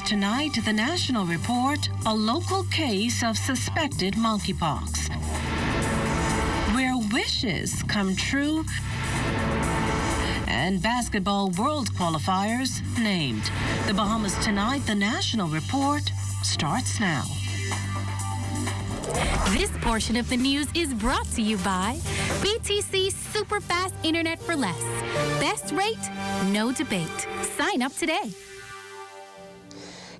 [SPEAKER 1] Tonight, the National Report, a local case of suspected monkeypox. Where wishes come true and basketball world qualifiers named. The Bahamas Tonight, the National Report starts now.
[SPEAKER 5] This portion of the news is brought to you by BTC Super Fast Internet for Less. Best rate, no debate. Sign up today.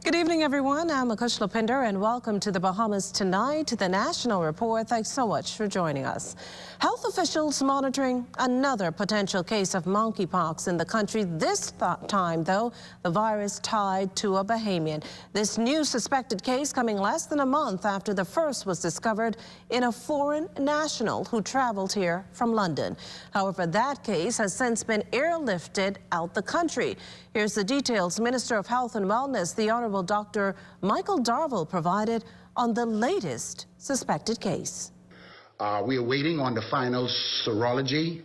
[SPEAKER 1] Good evening, everyone. I'm Akush Lopinder, and welcome to the Bahamas Tonight, the National Report. Thanks so much for joining us. Health officials monitoring another potential case of monkeypox in the country. This time, though, the virus tied to a Bahamian. This new suspected case coming less than a month after the first was discovered in a foreign national who traveled here from London. However, that case has since been airlifted out the country. Here's the details Minister of Health and Wellness, the Honorable Dr. Michael Darville, provided on the latest suspected case.
[SPEAKER 9] We are waiting on the final serology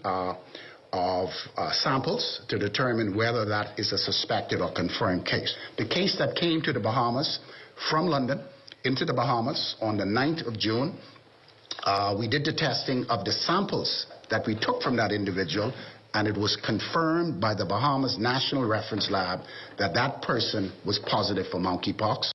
[SPEAKER 9] of samples to determine whether that is a suspected or confirmed case. The case that came to the Bahamas from London into the Bahamas on the 9th of June, we did the testing of the samples that we took from that individual, and it was confirmed by the Bahamas National Reference Lab that that person was positive for monkeypox.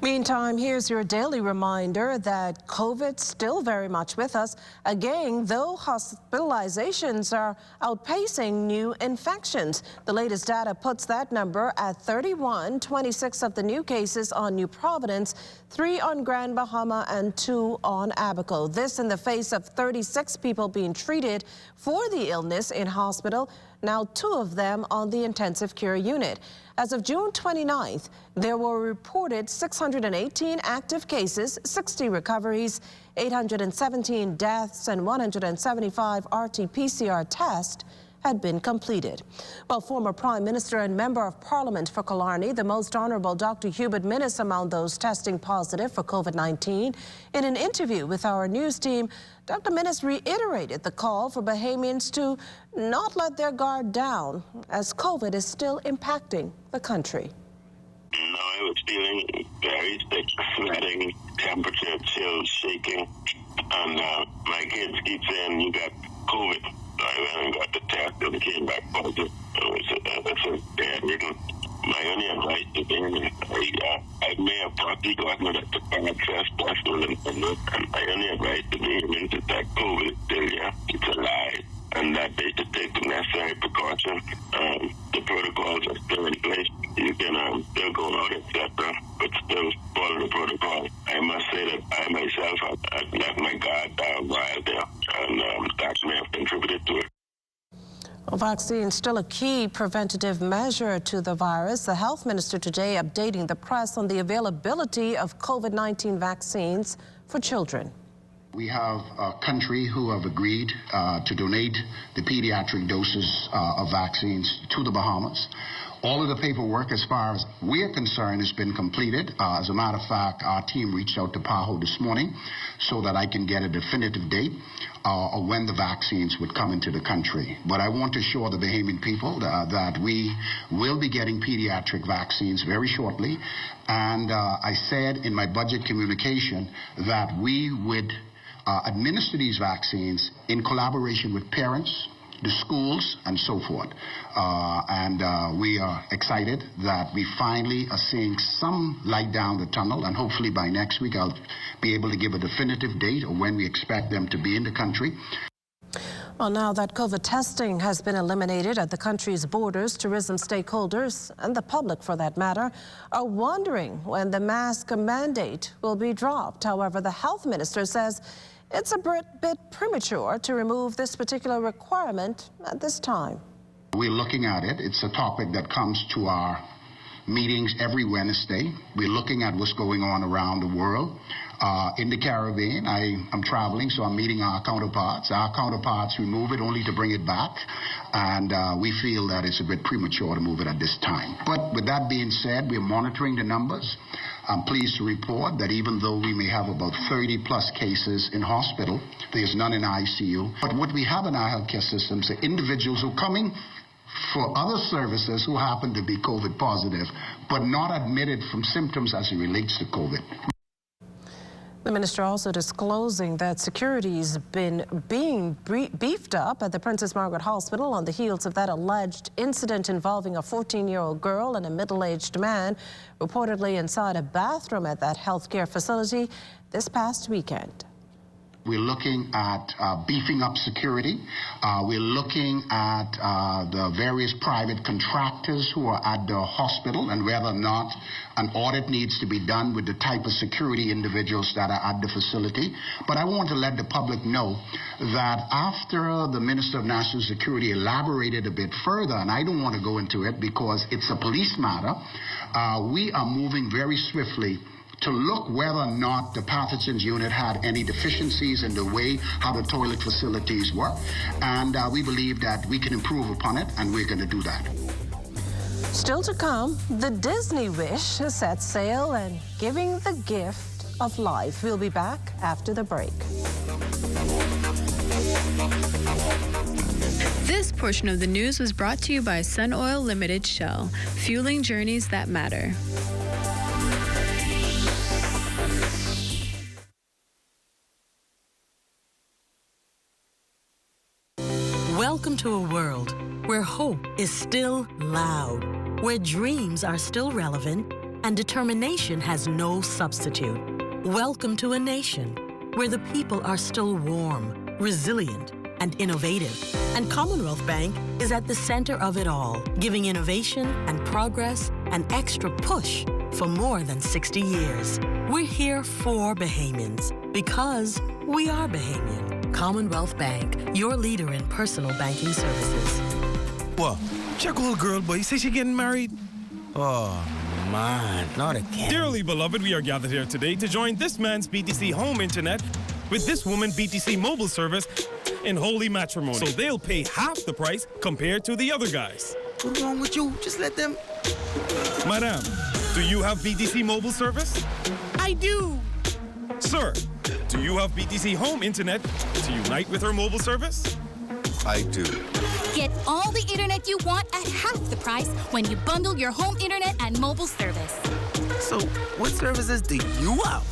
[SPEAKER 1] Meantime, here's your daily reminder that COVID's still very much with us. Again, though hospitalizations are outpacing new infections. The latest data puts that number at 31, 26 of the new cases on New Providence, 3 on Grand Bahama, and 2 on Abaco. This in the face of 36 people being treated for the illness in hospital, now 2 of them on the intensive care unit. As of June 29th, there were reported 618 active cases, 60 recoveries, 817 deaths, and 175 RT-PCR tests had been completed. Well, former Prime Minister and Member of Parliament for Killarney, the Most Honourable Dr. Hubert Minnis, among those testing positive for COVID-19. In an interview with our news team, Dr. Minnis reiterated the call for Bahamians to not let their guard down as COVID is still impacting the country.
[SPEAKER 10] No, I was feeling very sick, sweating, temperature, chills, shaking, and my kids keep saying, "You got COVID." I went and got the test and came back positive. It's a bad ridden. my only advice to them is I may have partly gotten it at the test and my only advice to them is that COVID still, it's a lie, and that they should take the necessary precautions. The protocols are still in place. You can still go out, etc., but still follow the protocol. I must say that I myself have left my guard down while there, and that may have contributed to it.
[SPEAKER 1] Well, vaccine still a key preventative measure to the virus. The health minister today updating the press on the availability of COVID-19 vaccines for children.
[SPEAKER 9] We have a country who have agreed to donate the pediatric doses of vaccines to the Bahamas. All of the paperwork, as far as we're concerned, has been completed. As a matter of fact, our team reached out to PAHO this morning so that I can get a definitive date of when the vaccines would come into the country. But I want to assure the Bahamian people that we will be getting pediatric vaccines very shortly. And I said in my budget communication that we would administer these vaccines in collaboration with parents, the schools, and so forth. We are excited that we finally are seeing some light down the tunnel, and hopefully by next week I'll be able to give a definitive date of when we expect them to be in the country.
[SPEAKER 1] Well, now that COVID testing has been eliminated at the country's borders, tourism stakeholders, and the public for that matter, are wondering when the mask mandate will be dropped. However, the health minister says it's a bit premature to remove this particular requirement at this time.
[SPEAKER 9] We're looking at it. It's a topic that comes to our meetings every Wednesday. We're looking at what's going on around the world. In the Caribbean, I'm traveling, so I'm meeting our counterparts. Our counterparts remove it only to bring it back, and we feel that it's a bit premature to move it at this time. But with that being said, we're monitoring the numbers. I'm pleased to report that even though we may have about 30-plus cases in hospital, there's none in ICU. But what we have in our healthcare systems are individuals who are coming for other services who happen to be COVID positive, but not admitted from symptoms as it relates to COVID.
[SPEAKER 1] The minister also disclosing that security's been being beefed up at the Princess Margaret Hospital on the heels of that alleged incident involving a 14-year-old girl and a middle-aged man reportedly inside a bathroom at that healthcare facility this past weekend.
[SPEAKER 9] We're looking at beefing up security. We're looking at the various private contractors who are at the hospital and whether or not an audit needs to be done with the type of security individuals that are at the facility. But I want to let the public know that after the Minister of National Security elaborated a bit further, and I don't want to go into it because it's a police matter, we are moving very swiftly to look whether or not the pathogens unit had any deficiencies in the way how the toilet facilities work. And we believe that we can improve upon it, and we're going to do that.
[SPEAKER 1] Still to come, the Disney Wish has set sail and giving the gift of life. We'll be back after the break.
[SPEAKER 11] This portion of the news was brought to you by Sun Oil Limited Shell, fueling journeys that matter.
[SPEAKER 12] Welcome to a world where hope is still loud, where dreams are still relevant, and determination has no substitute. Welcome to a nation where the people are still warm, resilient, and innovative. And Commonwealth Bank is at the center of it all, giving innovation and progress an extra push for more than 60 years. We're here for Bahamians because we are Bahamian. Commonwealth Bank, your leader in personal banking services.
[SPEAKER 13] What? Check old girl, boy. You say she getting married? Oh, man, not again.
[SPEAKER 14] Dearly beloved, we are gathered here today to join this man's BTC home internet with this woman BTC mobile service in holy matrimony. So they'll pay half the price compared to the other guys.
[SPEAKER 13] What's wrong with you? Just let them...
[SPEAKER 14] Madam, do you have BTC mobile service?
[SPEAKER 13] I do.
[SPEAKER 14] Sir, do you have BTC home internet to unite with her mobile service?
[SPEAKER 13] I do.
[SPEAKER 5] Get all the internet you want at half the price when you bundle your home internet and mobile service.
[SPEAKER 13] So, what services do you have?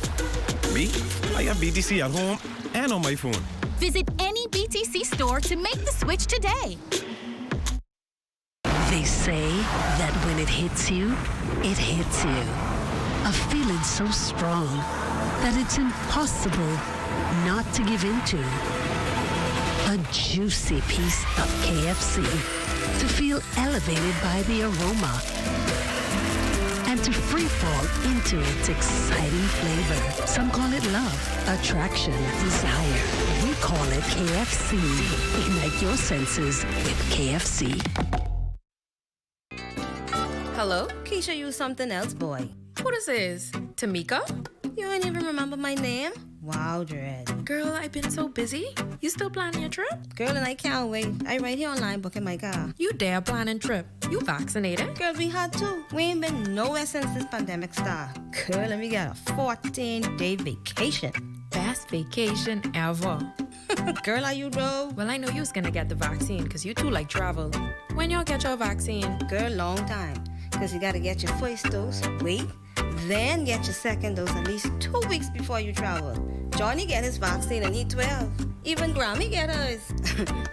[SPEAKER 14] Me? I have BTC at home and on my phone.
[SPEAKER 5] Visit any BTC store to make the switch today.
[SPEAKER 8] They say that when it hits you. A feeling so strong that it's impossible not to give into. A juicy piece of KFC to feel elevated by the aroma and to free fall into its exciting flavor. Some call it love, attraction, desire. We call it KFC. Ignite your senses with KFC.
[SPEAKER 15] Hello? Keisha, you something else, boy.
[SPEAKER 16] Who this is? Tamika?
[SPEAKER 15] You ain't even remember my name? Wow, Dread.
[SPEAKER 16] Girl, I've been so busy. You still planning your trip?
[SPEAKER 15] Girl, and I can't wait. I right here online booking my car.
[SPEAKER 16] You dare planning trip? You vaccinated?
[SPEAKER 15] Girl, we had to. We ain't been nowhere since this pandemic started. Girl, and we got a 14-day vacation.
[SPEAKER 16] Best vacation ever.
[SPEAKER 15] Girl, are you though?
[SPEAKER 16] Well, I know you was gonna get the vaccine because you too like travel. When y'all get your vaccine?
[SPEAKER 15] Girl, long time. Because you gotta get your first dose, wait, then get your second dose at least 2 weeks before you travel. Johnny get his vaccine and he 12. Even Grammy get hers.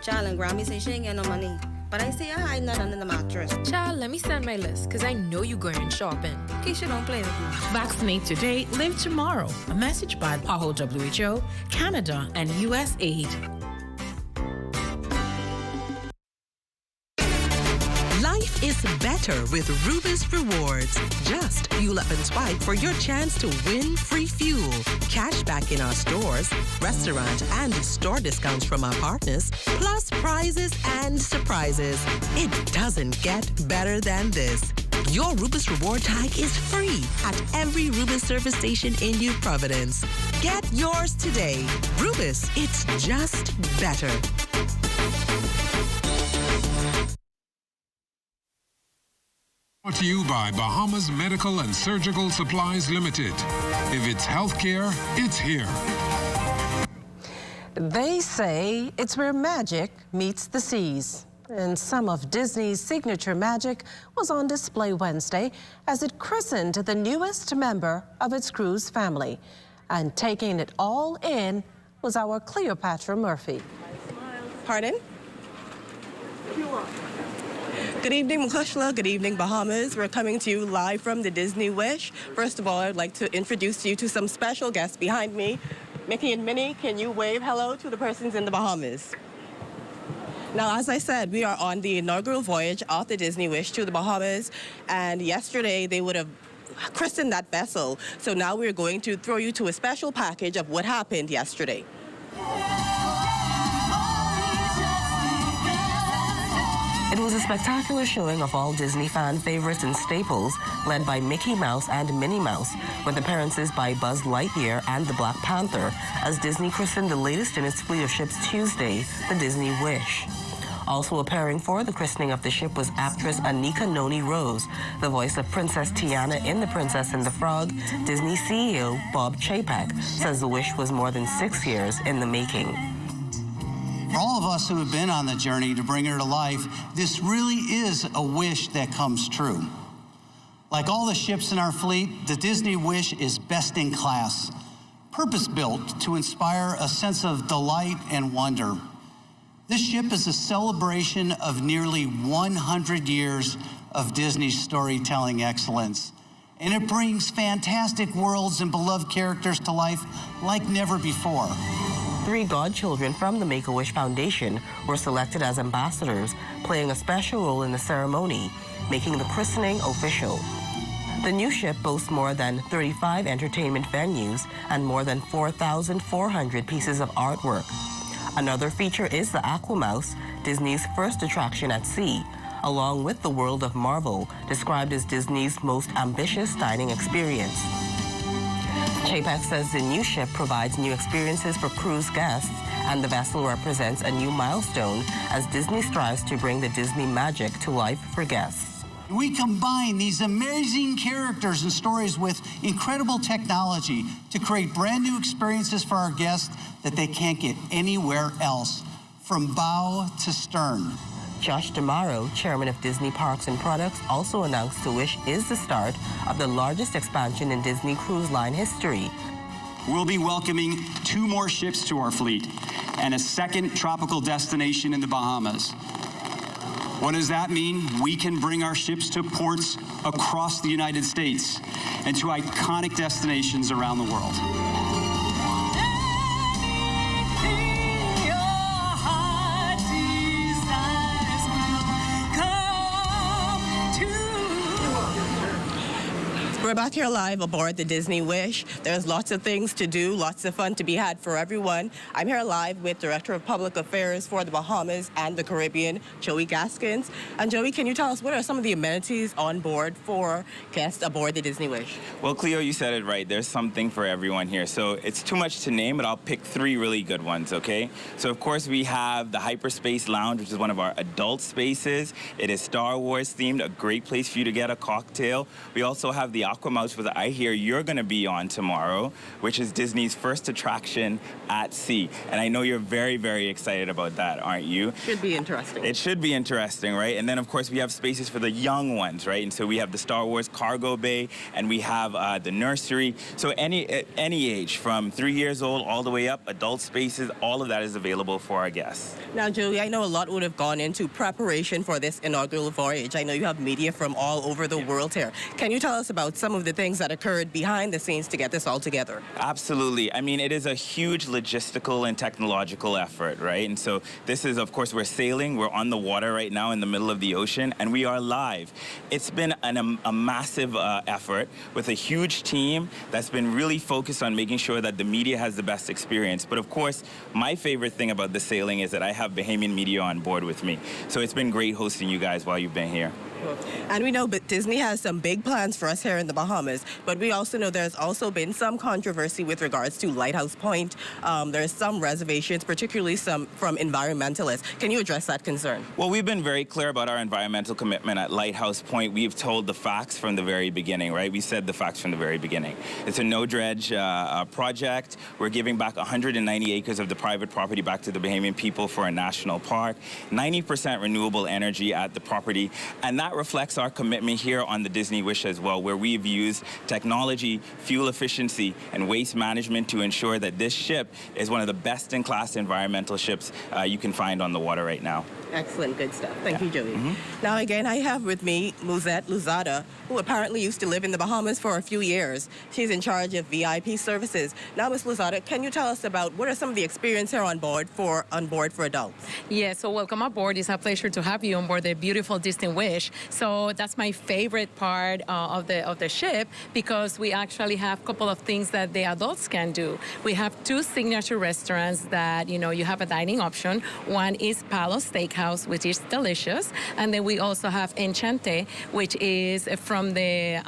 [SPEAKER 15] Child, and Grammy say she ain't get no money. But I see her hiding that under the mattress.
[SPEAKER 16] Child, let me send my list, because I know you going shopping.
[SPEAKER 15] Keisha, don't play with me.
[SPEAKER 28] Vaccinate today, live tomorrow. A message by PAHO WHO, Canada, and USAID.
[SPEAKER 17] Life is better with Rubis Rewards. Just fuel up and swipe for your chance to win free fuel, cash back in our stores, restaurant and store discounts from our partners, plus prizes and surprises. It doesn't get better than this. Your Rubis Reward tag is free at every Rubis service station in New Providence. Get yours today. Rubis, it's just better.
[SPEAKER 18] Brought to you by Bahamas Medical and Surgical Supplies Limited. If it's healthcare, it's here.
[SPEAKER 1] They say it's where magic meets the seas. And some of Disney's signature magic was on display Wednesday as it christened the newest member of its cruise family. And taking it all in was our Cleopatra Murphy.
[SPEAKER 19] Pardon? Good evening, Mukushla. Good evening, Bahamas. We're coming to you live from the Disney Wish. First of all, I'd like to introduce you to some special guests behind me. Mickey and Minnie, can you wave hello to the persons in the Bahamas? Now, as I said, we are on the inaugural voyage of the Disney Wish to the Bahamas, and yesterday they would have christened that vessel. So now we're going to throw you to a special package of what happened yesterday.
[SPEAKER 20] It was a spectacular showing of all Disney fan favorites and staples, led by Mickey Mouse and Minnie Mouse, with appearances by Buzz Lightyear and the Black Panther, as Disney christened the latest in its fleet of ships Tuesday, the Disney Wish. Also appearing for the christening of the ship was actress Anika Noni Rose, the voice of Princess Tiana in The Princess and the Frog. Disney CEO Bob Chapek says the Wish was more than 6 years in the making.
[SPEAKER 21] For all of us who have been on the journey to bring her to life, this really is a wish that comes true. Like all the ships in our fleet, the Disney Wish is best in class, purpose-built to inspire a sense of delight and wonder. This ship is a celebration of nearly 100 years of Disney storytelling excellence, and it brings fantastic worlds and beloved characters to life like never before.
[SPEAKER 20] 3 godchildren from the Make-A-Wish Foundation were selected as ambassadors, playing a special role in the ceremony, making the christening official. The new ship boasts more than 35 entertainment venues and more than 4,400 pieces of artwork. Another feature is the Aquamouse, Disney's first attraction at sea, along with the World of Marvel, described as Disney's most ambitious dining experience. Chapek says the new ship provides new experiences for cruise guests, and the vessel represents a new milestone as Disney strives to bring the Disney magic to life for guests.
[SPEAKER 21] We combine these amazing characters and stories with incredible technology to create brand new experiences for our guests that they can't get anywhere else, from bow to stern.
[SPEAKER 20] Josh DeMauro, chairman of Disney Parks and Products, also announced the Wish is the start of the largest expansion in Disney Cruise Line history.
[SPEAKER 22] We'll be welcoming 2 more ships to our fleet and a second tropical destination in the Bahamas. What does that mean? We can bring our ships to ports across the United States and to iconic destinations around the world.
[SPEAKER 19] We're back here live aboard the Disney Wish. There's lots of things to do, lots of fun to be had for everyone. I'm here live with Director of Public Affairs for the Bahamas and the Caribbean, Joey Gaskins. And Joey, can you tell us what are some of the amenities on board for guests aboard the Disney Wish?
[SPEAKER 2] Well, Cleo, you said it right. There's something for everyone here. So it's too much to name, but I'll pick 3 really good ones, okay? So, of course, we have the Hyperspace Lounge, which is one of our adult spaces. It is Star Wars themed, a great place for you to get a cocktail. We also have the Aquamouse, which I hear you're going to be on tomorrow, which is Disney's first attraction at sea. And I know you're very, very excited about that, aren't you?
[SPEAKER 19] Should be interesting.
[SPEAKER 2] It should be interesting, right? And then, of course, we have spaces for the young ones, right? And so we have the Star Wars cargo bay, and we have the nursery. So any age, from 3 years old all the way up, adult spaces, all of that is available for our guests.
[SPEAKER 19] Now, Joey, I know a lot would have gone into preparation for this inaugural voyage. I know you have media from all over the world here. Can you tell us about some of the things that occurred behind the scenes to get this all together?
[SPEAKER 2] Absolutely. I mean, it is a huge logistical and technological effort, right? And so this is, of course, we're sailing. We're on the water right now in the middle of the ocean, and we are live. It's been a massive effort with a huge team that's been really focused on making sure that the media has the best experience. But, of course, my favorite thing about the sailing is that I have Bahamian media on board with me. So it's been great hosting you guys while you've been here.
[SPEAKER 19] And we know but Disney has some big plans for us here in the Bahamas, but we also know there's also been some controversy with regards to Lighthouse Point. There's some reservations, particularly some from environmentalists. Can you address that concern?
[SPEAKER 2] Well, we've been very clear about our environmental commitment at Lighthouse Point. We've told the facts from the very beginning, right? We said the facts from the very beginning. It's a no-dredge project. We're giving back 190 acres of the private property back to the Bahamian people for a national park, 90% renewable energy at the property, and that reflects our commitment here on the Disney Wish as well, where we've used technology, fuel efficiency, and waste management to ensure that this ship is one of the best-in-class environmental ships you can find on the water right now.
[SPEAKER 19] Excellent, good stuff. Thank you, Joey. Now, again, I have with me Musette Luzada, who apparently used to live in the Bahamas for a few years. She's in charge of VIP services. Now, Ms. Luzada, can you tell us about what are some of the experience here on board for adults?
[SPEAKER 3] Yeah, so welcome aboard. It's a pleasure to have you on board the beautiful Disney Wish. So that's my favorite part of the ship, because we actually have a couple of things that the adults can do. We have 2 signature restaurants that, you know, you have a dining option. One is Palo Steakhouse, which is delicious. And then we also have Enchante, which is from the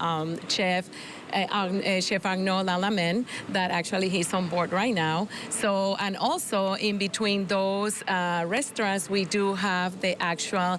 [SPEAKER 3] chef Agno Lalamen, that actually he's on board right now. So, and also in between those restaurants, we do have the actual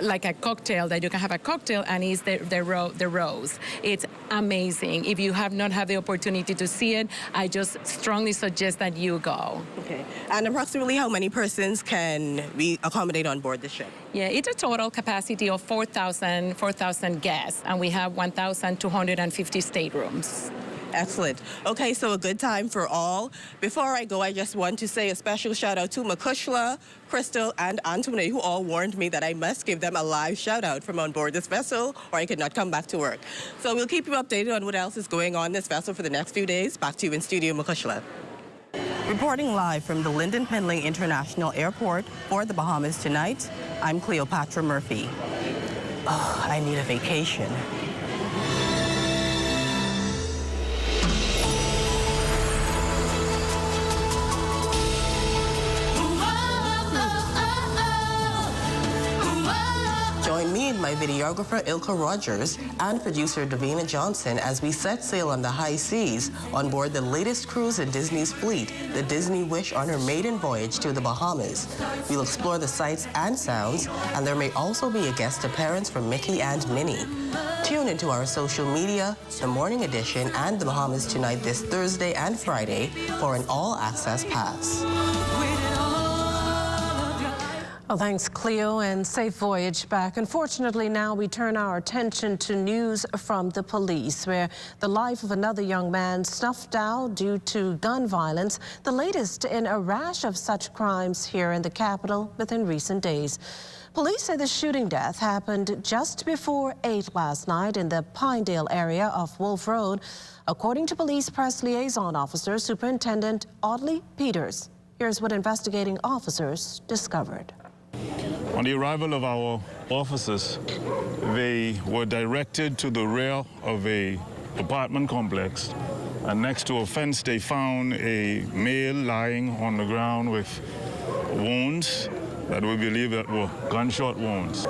[SPEAKER 3] like a cocktail that you can have a cocktail, and it's the rose. It's amazing. If you have not had the opportunity to see it, I just strongly suggest that you go.
[SPEAKER 19] Okay. And approximately how many persons can we accommodate on board the ship?
[SPEAKER 3] Yeah, it's a total capacity of 4,000 guests, and we have 1,250 staterooms.
[SPEAKER 19] Excellent. Okay, so a good time for all. Before I go, I just want to say a special shout out to Makushla, Crystal, and Antoine, who all warned me that I must give them a live shout out from on board this vessel, or I could not come back to work. So we'll keep you updated on what else is going on this vessel for the next few days. Back to you in studio, Makushla. Reporting live from the Lyndon Pendling International Airport for the Bahamas tonight, I'm Cleopatra Murphy. Oh, I need a vacation. Join me and my videographer Ilka Rogers and producer Davina Johnson as we set sail on the high seas on board the latest cruise in Disney's fleet, the Disney Wish, on her maiden voyage to the Bahamas. We'll explore the sights and sounds, and there may also be a guest appearance from Mickey and Minnie. Tune into our social media, the Morning Edition, and the Bahamas Tonight this Thursday and Friday for an all-access pass.
[SPEAKER 1] Well, thanks, Cleo, and safe voyage back. Unfortunately, now we turn our attention to news from the police, where the life of another young man snuffed out due to gun violence, the latest in a rash of such crimes here in the capital within recent days. Police say the shooting death happened just before 8 last night in the Pinedale area of Wolf Road, according to police press liaison officer Superintendent Audley Peters. Here's what investigating officers discovered.
[SPEAKER 4] On the arrival of our officers, they were directed to the rear of a apartment complex, and next to a fence they found a male lying on the ground with wounds that we believe that were gunshot wounds.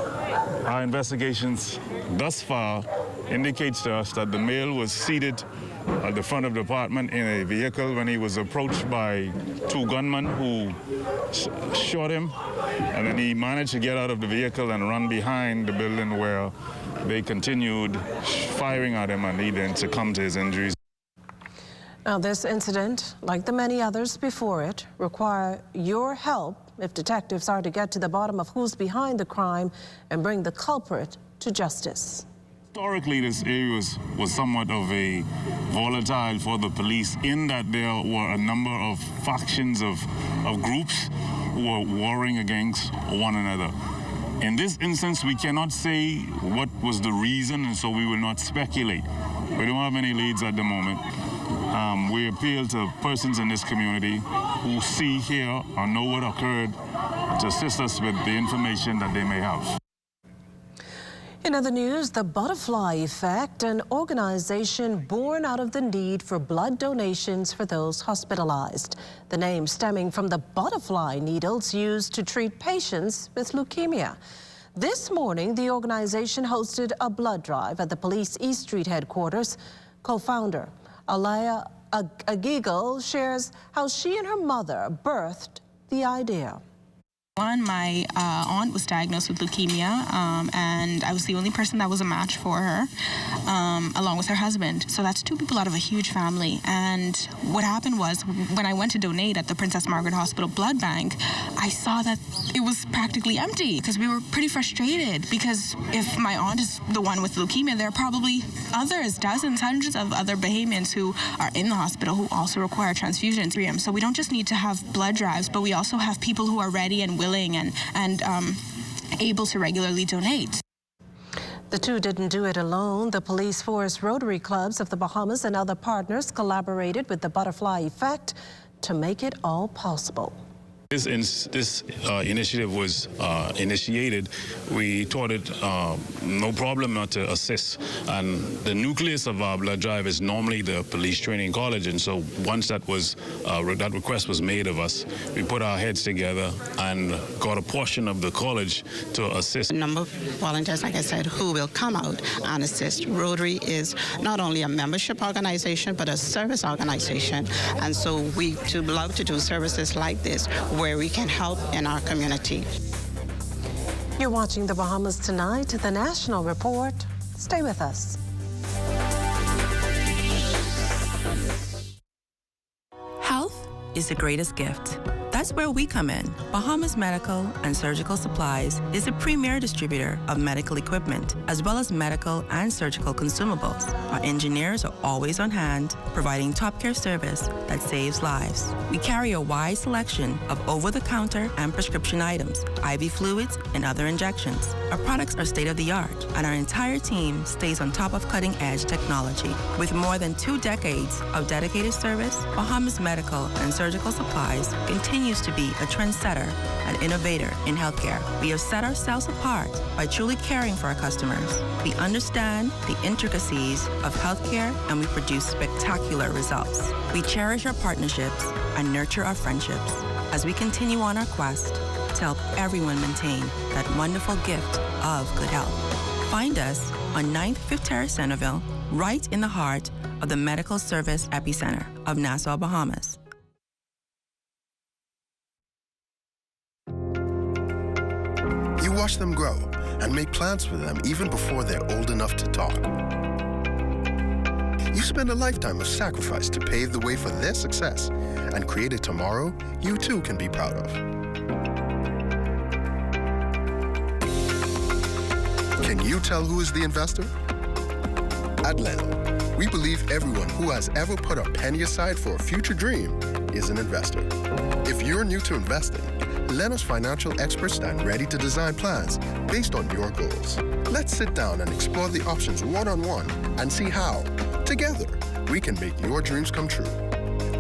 [SPEAKER 4] Our investigations thus far indicates to us that the male was seated at the front of the apartment in a vehicle when he was approached by two gunmen who shot him, and then he managed to get out of the vehicle and run behind the building where they continued firing at him, and he then succumbed to his injuries.
[SPEAKER 1] Now, this incident, like the many others before it, require your help if detectives are to get to the bottom of who's behind the crime and bring the culprit to justice.
[SPEAKER 4] Historically, this area was somewhat of a volatile for the police in that there were a number of factions of groups who were warring against one another. In this instance, we cannot say what was the reason, and so we will not speculate. We don't have any leads at the moment. We appeal to persons in this community who see, hear, or know what occurred to assist us with the information that they may have.
[SPEAKER 1] In other news, the Butterfly Effect, an organization born out of the need for blood donations for those hospitalized. The name stemming from the butterfly needles used to treat patients with leukemia. This morning, the organization hosted a blood drive at the police East Street headquarters. Co-founder Alaya Agigal shares how she and her mother birthed the idea.
[SPEAKER 6] My aunt was diagnosed with leukemia, and I was the only person that was a match for her, along with her husband. So that's two people out of a huge family. And what happened was, when I went to donate at the Princess Margaret Hospital Blood Bank, I saw that it was practically empty because we were pretty frustrated. Because if my aunt is the one with leukemia, there are probably others, dozens, hundreds of other Bahamians who are in the hospital who also require transfusions. So we don't just need to have blood drives, but we also have people who are ready and willing and able to regularly donate.
[SPEAKER 1] The two didn't do it alone. The Police Force Rotary Clubs of the Bahamas and other partners collaborated with the Butterfly Effect to make it all possible.
[SPEAKER 4] This initiative was initiated. We thought it no problem not to assist. And the nucleus of our blood drive is normally the police training college. And so once that request was made of us, we put our heads together and got a portion of the college to assist.
[SPEAKER 7] A number of volunteers, like I said, who will come out and assist. Rotary is not only a membership organization, but a service organization. And so we love to do services like this, where we can help in our community.
[SPEAKER 1] You're watching the Bahamas Tonight, the National Report. Stay with us.
[SPEAKER 23] Health is the greatest gift. That's where we come in. Bahamas Medical and Surgical Supplies is a premier distributor of medical equipment, as well as medical and surgical consumables. Our engineers are always on hand, providing top care service that saves lives. We carry a wide selection of over-the-counter and prescription items, IV fluids, and other injections. Our products are state-of-the-art, and our entire team stays on top of cutting-edge technology. With more than 2 decades of dedicated service, Bahamas Medical and Surgical Supplies continues to be a trendsetter and innovator in healthcare. We have set ourselves apart by truly caring for our customers. We understand the intricacies of healthcare, and we produce spectacular results. We cherish our partnerships and nurture our friendships as we continue on our quest to help everyone maintain that wonderful gift of good health. Find us on 9th Fifth Terrace, Centerville, right in the heart of the medical service epicenter of Nassau, Bahamas.
[SPEAKER 24] You watch them grow and make plans for them even before they're old enough to talk. You spend a lifetime of sacrifice to pave the way for their success and create a tomorrow you too can be proud of. Can you tell who is the investor? At Leno, we believe everyone who has ever put a penny aside for a future dream is an investor. If you're new to investing, Leno's financial experts stand ready to design plans based on your goals. Let's sit down and explore the options one-on-one and see how, together, we can make your dreams come true.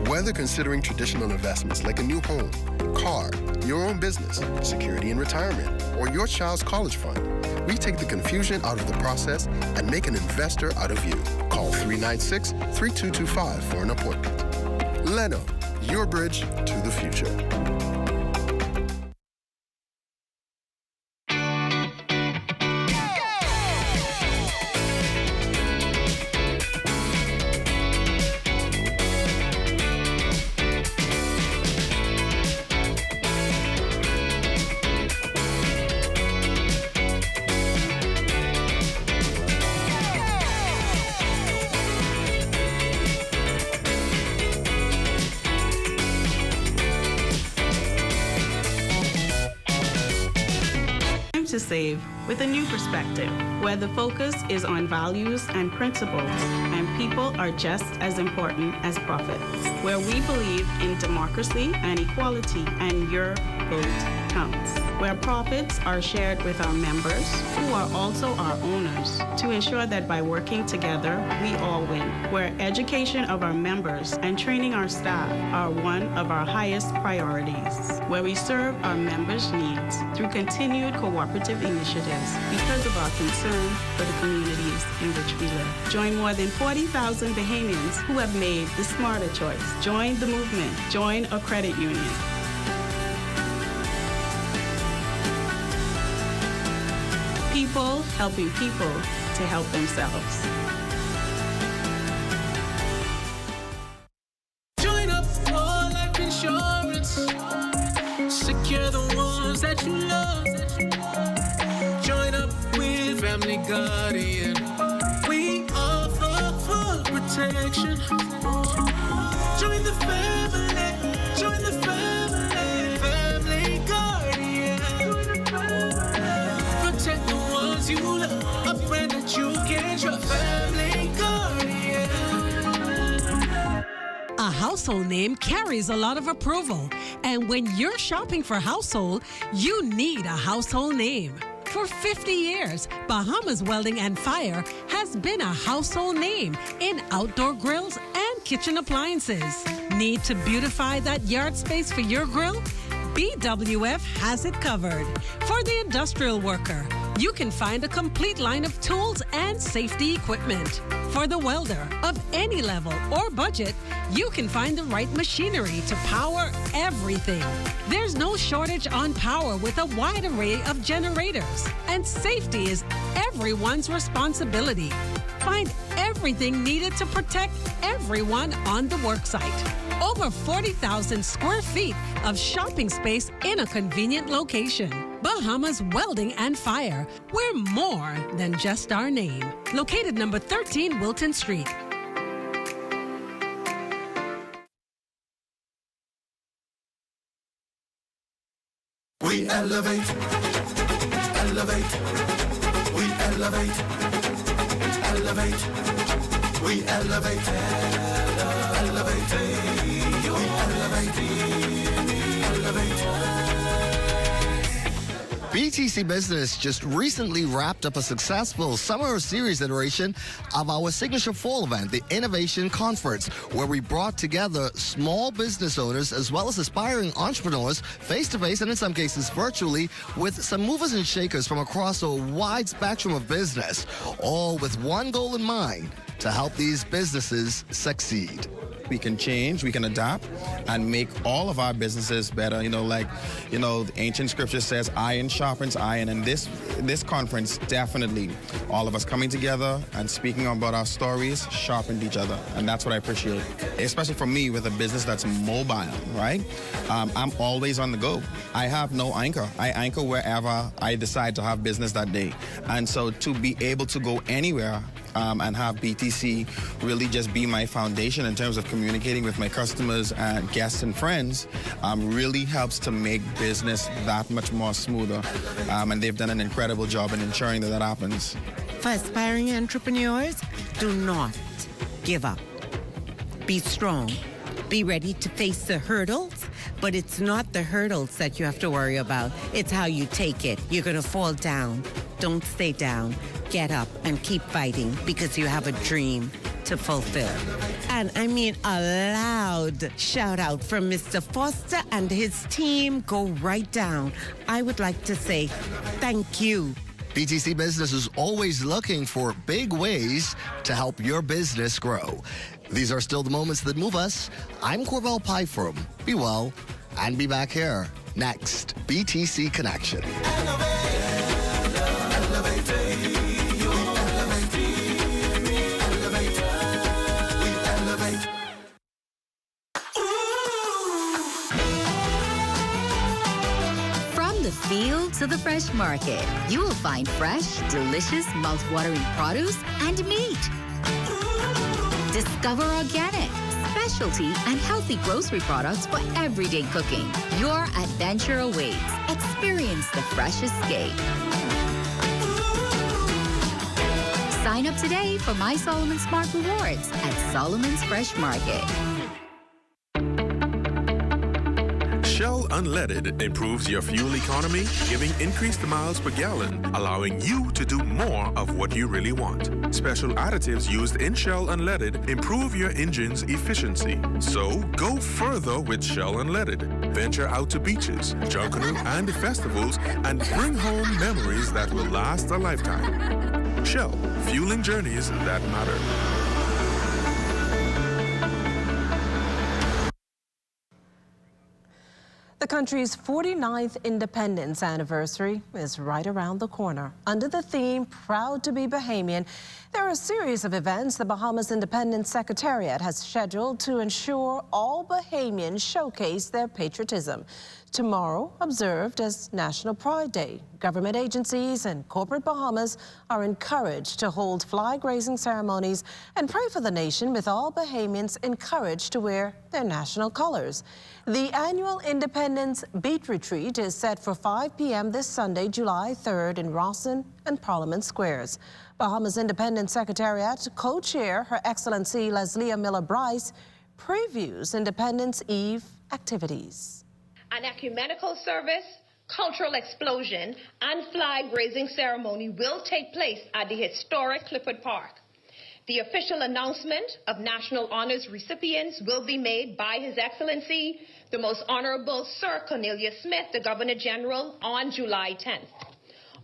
[SPEAKER 24] Whether considering traditional investments like a new home, car, your own business, security in retirement, or your child's college fund, we take the confusion out of the process and make an investor out of you. Call 396-3225 for an appointment. Leno, your bridge to the future.
[SPEAKER 28] To save with a new perspective, where the focus is on values and principles, and people are just as important as profits, where we believe in democracy and equality, and your vote counts, where profits are shared with our members, who are also our owners, to ensure that by working together, we all win, where education of our members and training our staff are one of our highest priorities, where we serve our members' needs through continued cooperative initiatives because of our concern for the communities in which we live. Join more than 40,000 Bahamians who have made the smarter choice. Join the movement. Join a credit union. People helping people to help themselves.
[SPEAKER 9] Join up for life insurance. Secure the ones that you love. Join up with Family Guardian. We offer full protection. Join the family. Join the family. Family Guardian. Protect the ones you love. A friend that you can trust. Family Guardian.
[SPEAKER 8] A household name carries a lot of approval. And when you're shopping for household, you need a household name. For 50 years, Bahamas Welding and Fire has been a household name in outdoor grills and kitchen appliances. Need to beautify that yard space for your grill? BWF has it covered. For the industrial worker, you can find a complete line of tools and safety equipment. For the welder of any level or budget, you can find the right machinery to power everything. There's no shortage on power with a wide array of generators, and safety is everyone's responsibility. Find everything needed to protect everyone on the worksite. Over 40,000 square feet of shopping space in a convenient location. Bahamas Welding and Fire. We're more than just our name. Located number 13 Wilton Street.
[SPEAKER 9] We elevate, elevate, we elevate, elevate, we elevate, elevate, we elevate, elevate.
[SPEAKER 10] BTC Business just recently wrapped up a successful summer series iteration of our signature fall event, the Innovation Conference, where we brought together small business owners as well as aspiring entrepreneurs face-to-face and in some cases virtually with some movers and shakers from across a wide spectrum of business, all with one goal in mind: to help these businesses succeed.
[SPEAKER 11] We can change, we can adapt, and make all of our businesses better. The ancient scripture says iron sharpens iron, and this conference, definitely, all of us coming together and speaking about our stories sharpened each other, and that's what I appreciate. Especially for me with a business that's mobile, right? I'm always on the go. I have no anchor. I anchor wherever I decide to have business that day. And so to be able to go anywhere and have BTC really just be my foundation in terms of communicating with my customers and guests and friends really helps to make business that much more smoother. And they've done an incredible job in ensuring that happens.
[SPEAKER 12] For aspiring entrepreneurs, do not give up. Be strong.
[SPEAKER 5] Be ready to face the hurdles, but it's not the hurdles that you have to worry about. It's how you take it. You're going to fall down. Don't stay down. Get up and keep fighting because you have a dream to fulfill. And I mean a loud shout out from Mr. Foster and his team. Go right down. I would like to say thank you.
[SPEAKER 10] BTC Business is always looking for big ways to help your business grow. These are still the moments that move us. I'm Corbell Pyfrom. Be well and be back here next. BTC Connection.
[SPEAKER 12] From the field to the fresh market, you will find fresh, delicious, mouth-watering produce and meat. Discover organic, specialty, and healthy grocery products for everyday cooking. Your adventure awaits. Experience the fresh escape. Sign up today for My Solomon Smart Rewards at Solomon's Fresh Market.
[SPEAKER 13] Shell Unleaded improves your fuel economy, giving increased miles per gallon, allowing you to do more of what you really want. Special additives used in Shell Unleaded improve your engine's efficiency. So go further with Shell Unleaded. Venture out to beaches, Junkanoo, and festivals and bring home memories that will last a lifetime. Shell, fueling journeys that matter.
[SPEAKER 1] The country's 49th independence anniversary is right around the corner. Under the theme, Proud to be Bahamian, there are a series of events the Bahamas Independence Secretariat has scheduled to ensure all Bahamians showcase their patriotism. Tomorrow, observed as National Pride Day, government agencies and corporate Bahamas are encouraged to hold flag-raising ceremonies and pray for the nation, with all Bahamians encouraged to wear their national colors. The annual Independence Beat Retreat is set for 5 p.m. this Sunday, July 3rd in Rawson and Parliament Squares. Bahamas Independence Secretariat co-chair, Her Excellency Leslie Miller Bryce, previews Independence Eve activities.
[SPEAKER 14] An ecumenical service, cultural explosion, and flag-raising ceremony will take place at the historic Clifford Park. The official announcement of national honors recipients will be made by His Excellency, the Most Honorable Sir Cornelius Smith, the Governor General, on July 10th.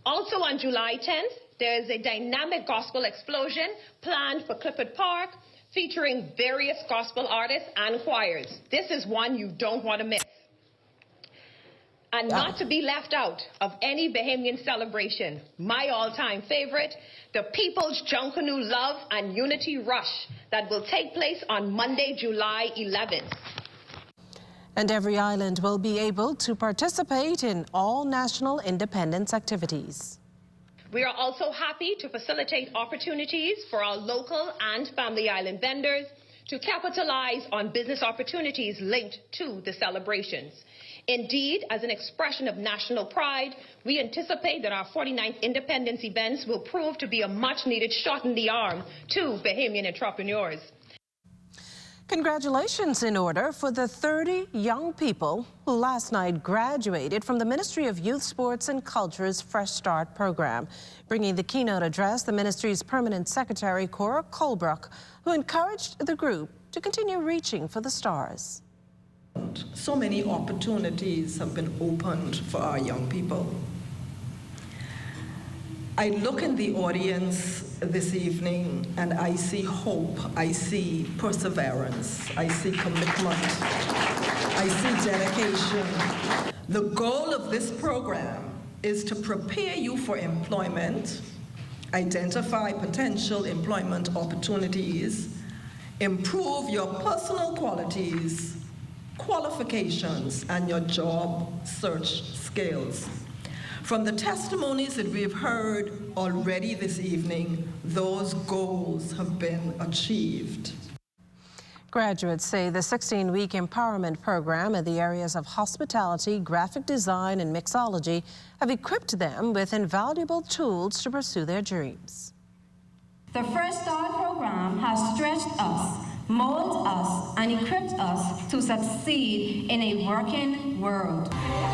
[SPEAKER 14] Also on July 10th, there is a dynamic gospel explosion planned for Clifford Park, featuring various gospel artists and choirs. This is one you don't want to miss. And not to be left out of any Bahamian celebration, my all-time favorite, the People's Junkanoo Love and Unity Rush that will take place on Monday, July 11th.
[SPEAKER 1] And every island will be able to participate in all national independence activities.
[SPEAKER 14] We are also happy to facilitate opportunities for our local and family island vendors to capitalize on business opportunities linked to the celebrations. Indeed, as an expression of national pride, we anticipate that our 49th independence events will prove to be a much-needed shot in the arm to Bahamian entrepreneurs.
[SPEAKER 1] Congratulations in order for the 30 young people who last night graduated from the Ministry of Youth, Sports and Culture's Fresh Start program. Bringing the keynote address, the ministry's permanent secretary, Cora Colebrook, who encouraged the group to continue reaching for the stars.
[SPEAKER 16] So many opportunities have been opened for our young people. I look in the audience this evening and I see hope, I see perseverance, I see commitment, I see dedication. The goal of this program is to prepare you for employment, identify potential employment opportunities, improve your personal qualities, qualifications, and your job search skills. From the testimonies that we've heard already this evening, those goals have been achieved.
[SPEAKER 1] Graduates say the 16-week empowerment program in the areas of hospitality, graphic design, and mixology have equipped them with invaluable tools to pursue their dreams.
[SPEAKER 25] The Fresh Start program has stretched us
[SPEAKER 15] mold us, and equip us to succeed in a working world.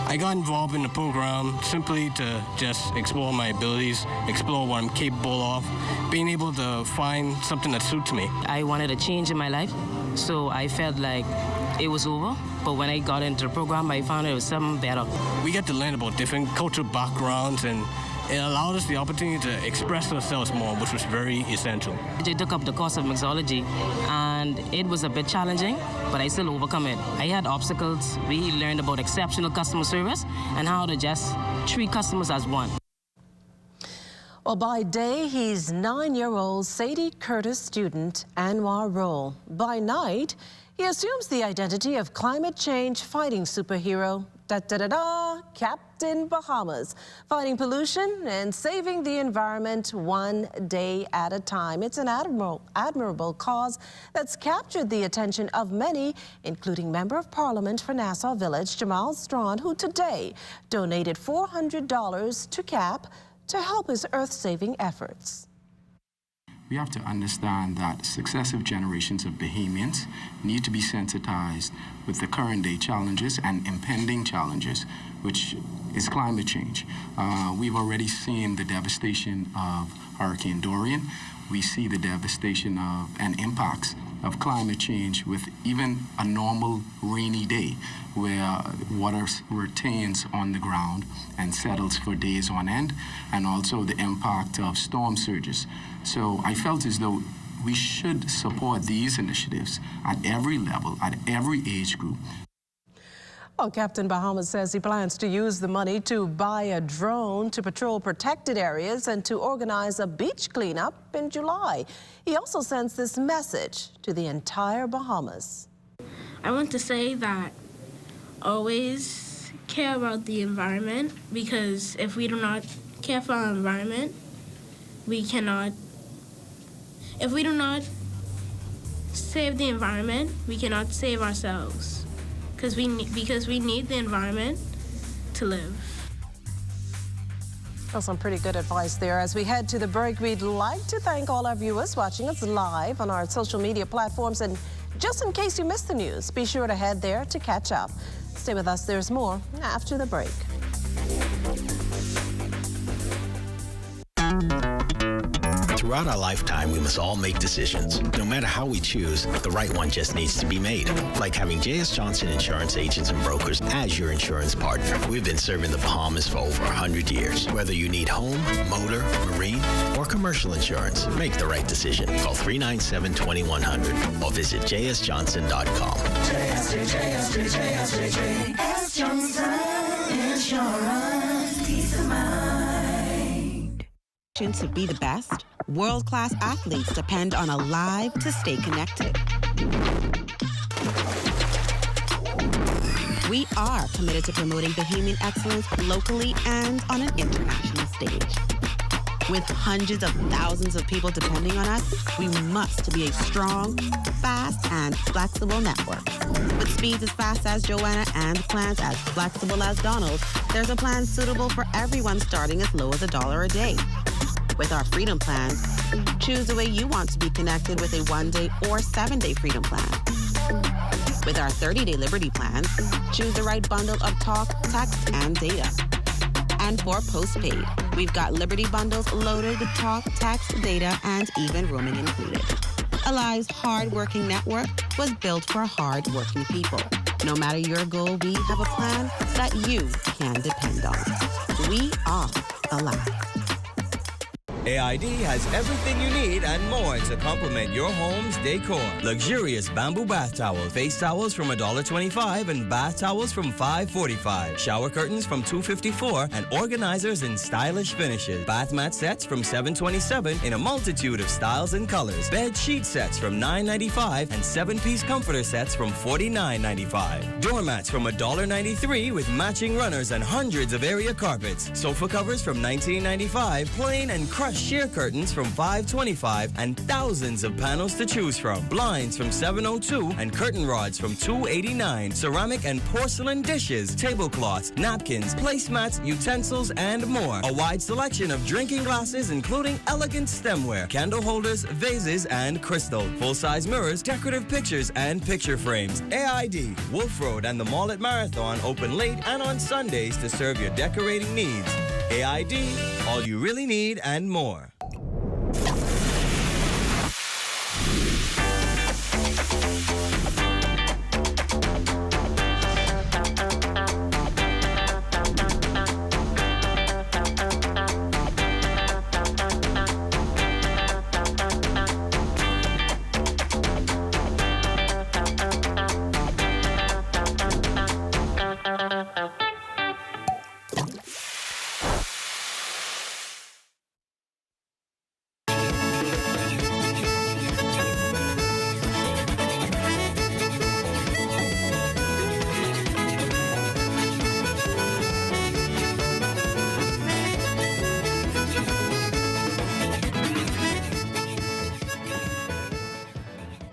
[SPEAKER 17] I got involved in the program simply to just explore my abilities, explore what I'm capable of, being able to find something that suits me.
[SPEAKER 18] I wanted a change in my life, so I felt like it was over. But when I got into the program, I found it was something better.
[SPEAKER 17] We get to learn about different cultural backgrounds, and it allowed us the opportunity to express ourselves more, which was very essential.
[SPEAKER 18] I took up the course of mixology, and it was a bit challenging, but I still overcome it. I had obstacles. We learned about exceptional customer service and how to just treat customers as one.
[SPEAKER 1] Well, by day, he's 9-year-old Sadie Curtis student Anwar Roll. By night, he assumes the identity of climate change fighting superhero, Captain Bahamas, fighting pollution and saving the environment one day at a time. It's an admirable cause that's captured the attention of many, including Member of Parliament for Nassau Village, Jamal Strawn, who today donated $400 to CAP to help his earth-saving efforts.
[SPEAKER 20] We have to understand that successive generations of Bahamians need to be sensitized with the current day challenges and impending challenges, which is climate change. We've already seen the devastation of Hurricane Dorian. We see the devastation of and impacts of climate change with even a normal rainy day where water retains on the ground and settles for days on end, and also the impact of storm surges. So I felt as though we should support these initiatives at every level, at every age group.
[SPEAKER 1] Well, Captain Bahama says he plans to use the money to buy a drone to patrol protected areas and to organize a beach cleanup in July. He also sends this message to the entire Bahamas.
[SPEAKER 21] I want to say that always care about the environment, because if we do not care for our environment, we cannot. If we do not save the environment, we cannot save ourselves. Because we need the environment to live.
[SPEAKER 1] Well, some pretty good advice there. As we head to the break, we'd like to thank all our viewers watching us live on our social media platforms. And just in case you missed the news, be sure to head there to catch up. Stay with us. There's more after the break.
[SPEAKER 25] Throughout our lifetime, we must all make decisions. No matter how we choose, the right one just needs to be made. Like having J.S. Johnson Insurance Agents and Brokers as your insurance partner. We've been serving the Bahamas for over 100 years. Whether you need home, motor, marine, or commercial insurance, make the right decision. Call 397-2100 or visit jsjohnson.com.
[SPEAKER 9] JS Johnson Insurance, peace of mind.
[SPEAKER 5] To be the best, world-class athletes depend on a live to stay connected. We are committed to promoting Bahamian excellence locally and on an international stage. With hundreds of thousands of people depending on us, we must be a strong, fast, and flexible network. With speeds as fast as Joanna and plans as flexible as Donald, there's a plan suitable for everyone starting as low as $1 a day. With our Freedom Plans, choose the way you want to be connected with a 1-day or 7-day Freedom Plan. With our 30-day Liberty Plans, choose the right bundle of talk, text, and data. And for postpaid, we've got Liberty bundles loaded with talk, text, data, and even roaming included. Alive's hard-working network was built for hard-working people. No matter your goal, we have a plan that you can depend on. We are Alive.
[SPEAKER 26] AID has everything you need and more to complement your home's decor. Luxurious bamboo bath towels, face towels from $1.25 and bath towels from $5.45. Shower curtains from $2.54 and organizers in stylish finishes. Bath mat sets from $7.27 in a multitude of styles and colors. Bed sheet sets from $9.95 and 7-piece comforter sets from $49.95. Doormats from $1.93 with matching runners and hundreds of area carpets. Sofa covers from $19.95, plain and crushed sheer curtains from $525 and thousands of panels to choose from. Blinds from $702 and curtain rods from $289. Ceramic and porcelain dishes, tablecloths, napkins, placemats, utensils, and more. A wide selection of drinking glasses, including elegant stemware, candle holders, vases, and crystal. Full-size mirrors, decorative pictures, and picture frames. AID, Wolf Road, and the Mall at Marathon open late and on Sundays to serve your decorating needs. AID, all you really need and more.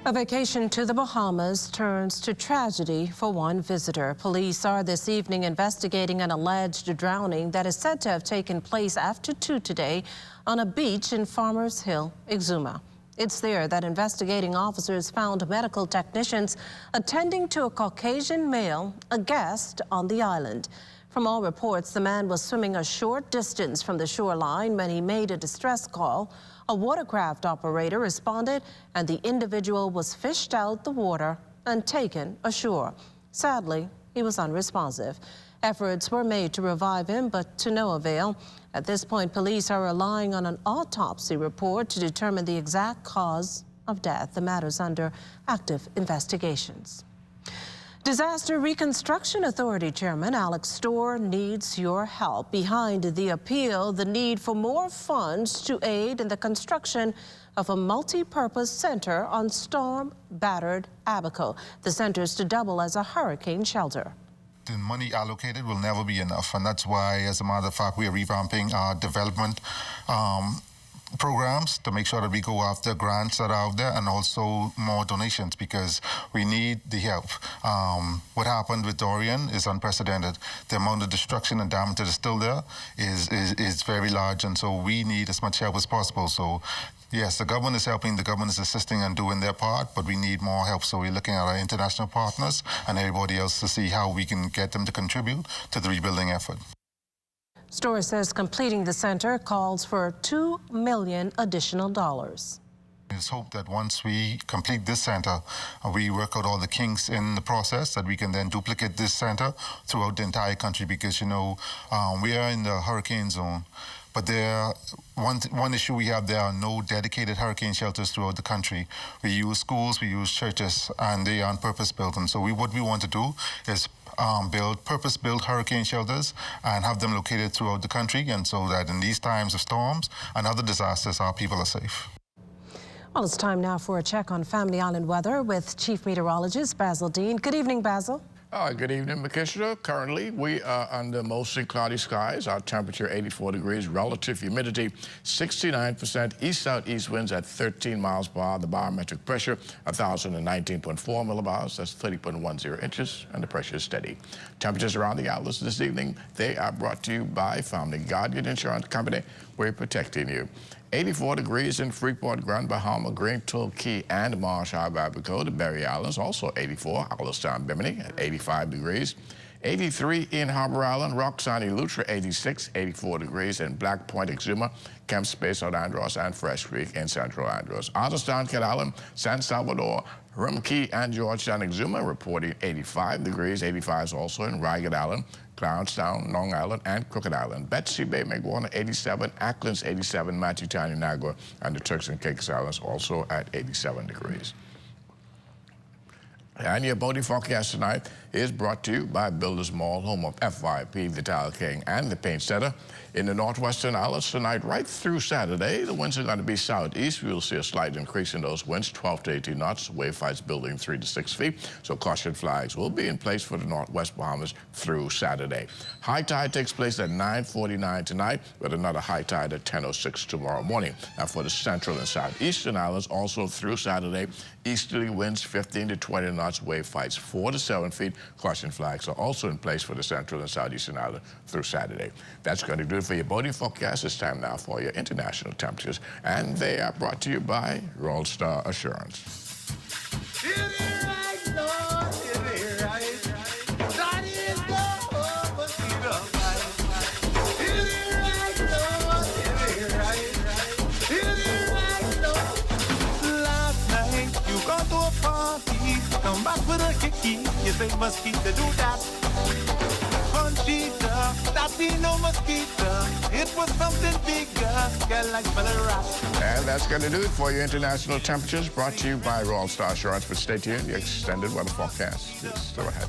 [SPEAKER 1] A vacation to the Bahamas turns to tragedy for one visitor. Police are this evening investigating an alleged drowning that is said to have taken place after 2 today on a beach in Farmers Hill, Exuma. It's there that investigating officers found medical technicians attending to a Caucasian male, a guest on the island. From all reports, the man was swimming a short distance from the shoreline when he made a distress call. A watercraft operator responded, and the individual was fished out the water and taken ashore. Sadly, he was unresponsive. Efforts were made to revive him, but to no avail. At this point, police are relying on an autopsy report to determine the exact cause of death. The matter's under active investigations. Disaster Reconstruction Authority Chairman Alex Storr needs your help. Behind the appeal, the need for more funds to aid in the construction of a multi-purpose center on storm-battered Abaco. The center is to double as a hurricane shelter.
[SPEAKER 2] The money allocated will never be enough, and that's why, as a matter of fact, we are revamping our development programs to make sure that we go after grants that are out there and also more donations, because we need the help. What happened with Dorian is unprecedented. The amount of destruction and damage that is still there is very large, and so we need as much help as possible. So yes, the government is helping, the government is assisting and doing their part, but we need more help. So we're looking at our international partners and everybody else to see how we can get them to contribute to the rebuilding effort.
[SPEAKER 1] Storr says completing the center calls for $2 million additional dollars.
[SPEAKER 2] It's hope that once we complete this center, we work out all the kinks in the process, that we can then duplicate this center throughout the entire country, because, you know, we are in the hurricane zone. But one issue we have, there are no dedicated hurricane shelters throughout the country. We use schools, we use churches, and they aren't purpose-built. And so what we want to do is build purpose-built hurricane shelters and have them located throughout the country, and so that in these times of storms and other disasters, our people are safe.
[SPEAKER 1] Well, it's time now for a check on Family Island weather with Chief Meteorologist Basil Dean. Good evening, Basil.
[SPEAKER 3] Good evening, Makishna. Currently, we are under mostly cloudy skies. Our temperature 84 degrees, relative humidity 69%, east-southeast winds at 13 miles per hour. The barometric pressure 1,019.4 millibars, that's 30.10 inches, and the pressure is steady. Temperatures around the outlets this evening, they are brought to you by Family Guardian Insurance Company. We're protecting you. 84 degrees in Freeport, Grand Bahama, Greenville, Key, and Marsh Harbor, Abaco. The Berry Islands, also 84. Allenstown, Bimini at 85 degrees. 83 in Harbor Island, Roxanne, Eleuthera, 86, 84 degrees in Black Point, Exuma, Kemp Space, South Andros, and Fresh Creek in Central Andros. Otterstown, Cat Island, San Salvador, Rum Key, and Georgetown, Exuma reporting 85 degrees. 85 is also in Ragged Island, Clownstown, Long Island, and Crooked Island. Betsy Bay, Maguana, 87, Acklands, 87, Matchetown, Niagara, and the Turks and Caicos Islands also at 87 degrees. And your boating forecast tonight is brought to you by Builders Mall, home of FYP, the Tile King, and the Paint Setter. In the northwestern islands tonight, right through Saturday, the winds are going to be southeast. We will see a slight increase in those winds, 12 to 18 knots. Wave fights building 3 to 6 feet. So caution flags will be in place for the northwest Bahamas through Saturday. High tide takes place at 9:49 tonight, with another high tide at 10:06 tomorrow morning. And for the central and southeastern islands, also through Saturday, easterly winds 15 to 20 knots. Wave fights 4 to 7 feet. Caution flags are also in place for the central and southeastern island through Saturday. That's going to do it for your boating forecast. It's time now for your international temperatures, and they are brought to you by Roll Star Assurance.
[SPEAKER 9] Last night you gone to a party, come back with a kicky. You say mosquito do that. Conchita, that be no mosquito. It was something bigger. Girl, I smell a rat.
[SPEAKER 3] And that's going to do it for your international temperatures, brought to you by Royal Star Assurance. But stay tuned, the extended weather forecast is still ahead.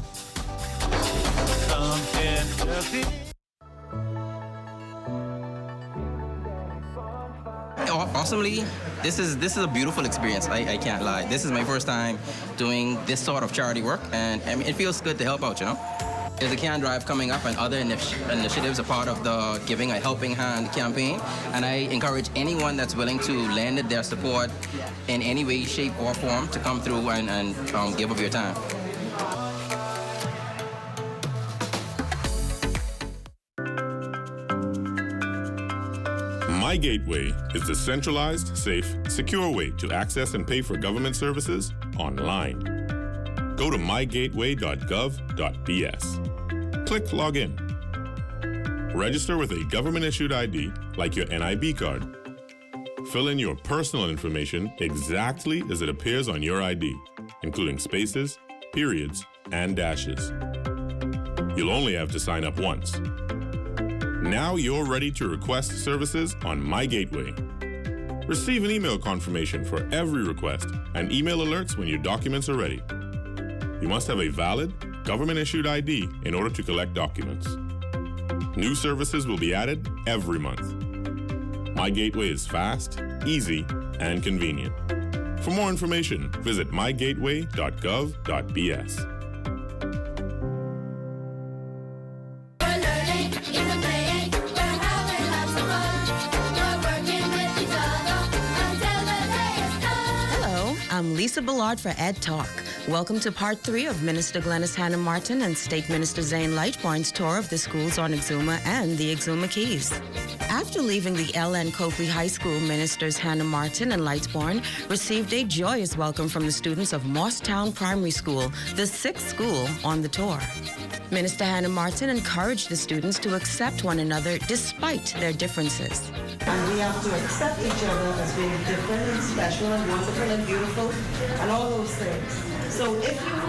[SPEAKER 4] Awesomely, this is a beautiful experience. I can't lie. This is my first time doing this sort of charity work, and I mean, it feels good to help out, you know. There's a can drive coming up, and other initiatives are part of the Giving a Helping Hand campaign, and I encourage anyone that's willing to lend their support in any way, shape, or form to come through and give of your time.
[SPEAKER 13] My Gateway is the centralized, safe, secure way to access and pay for government services online. Go to mygateway.gov.bs. Click Login. Register with a government-issued ID like your NIB card. Fill in your personal information exactly as it appears on your ID, including spaces, periods, and dashes. You'll only have to sign up once. Now you're ready to request services on My Gateway. Receive an email confirmation for every request and email alerts when your documents are ready. You must have a valid, government-issued ID in order to collect documents. New services will be added every month. My Gateway is fast, easy, and convenient. For more information, visit mygateway.gov.bs.
[SPEAKER 6] I'm Lisa Ballard for Ed Talk. Welcome to part 3 of Minister Glenys Hannah Martin and State Minister Zane Lightbourne's tour of the schools on Exuma and the Exuma Keys. After leaving the L.N. Coakley High School, Ministers Hannah Martin and Lightbourne received a joyous welcome from the students of Morstown Primary School, the 6th school on the tour. Minister Hannah Martin encouraged the students to accept one another despite their differences.
[SPEAKER 7] And we have to accept each other as being different and special and wonderful and beautiful and all those things. So if you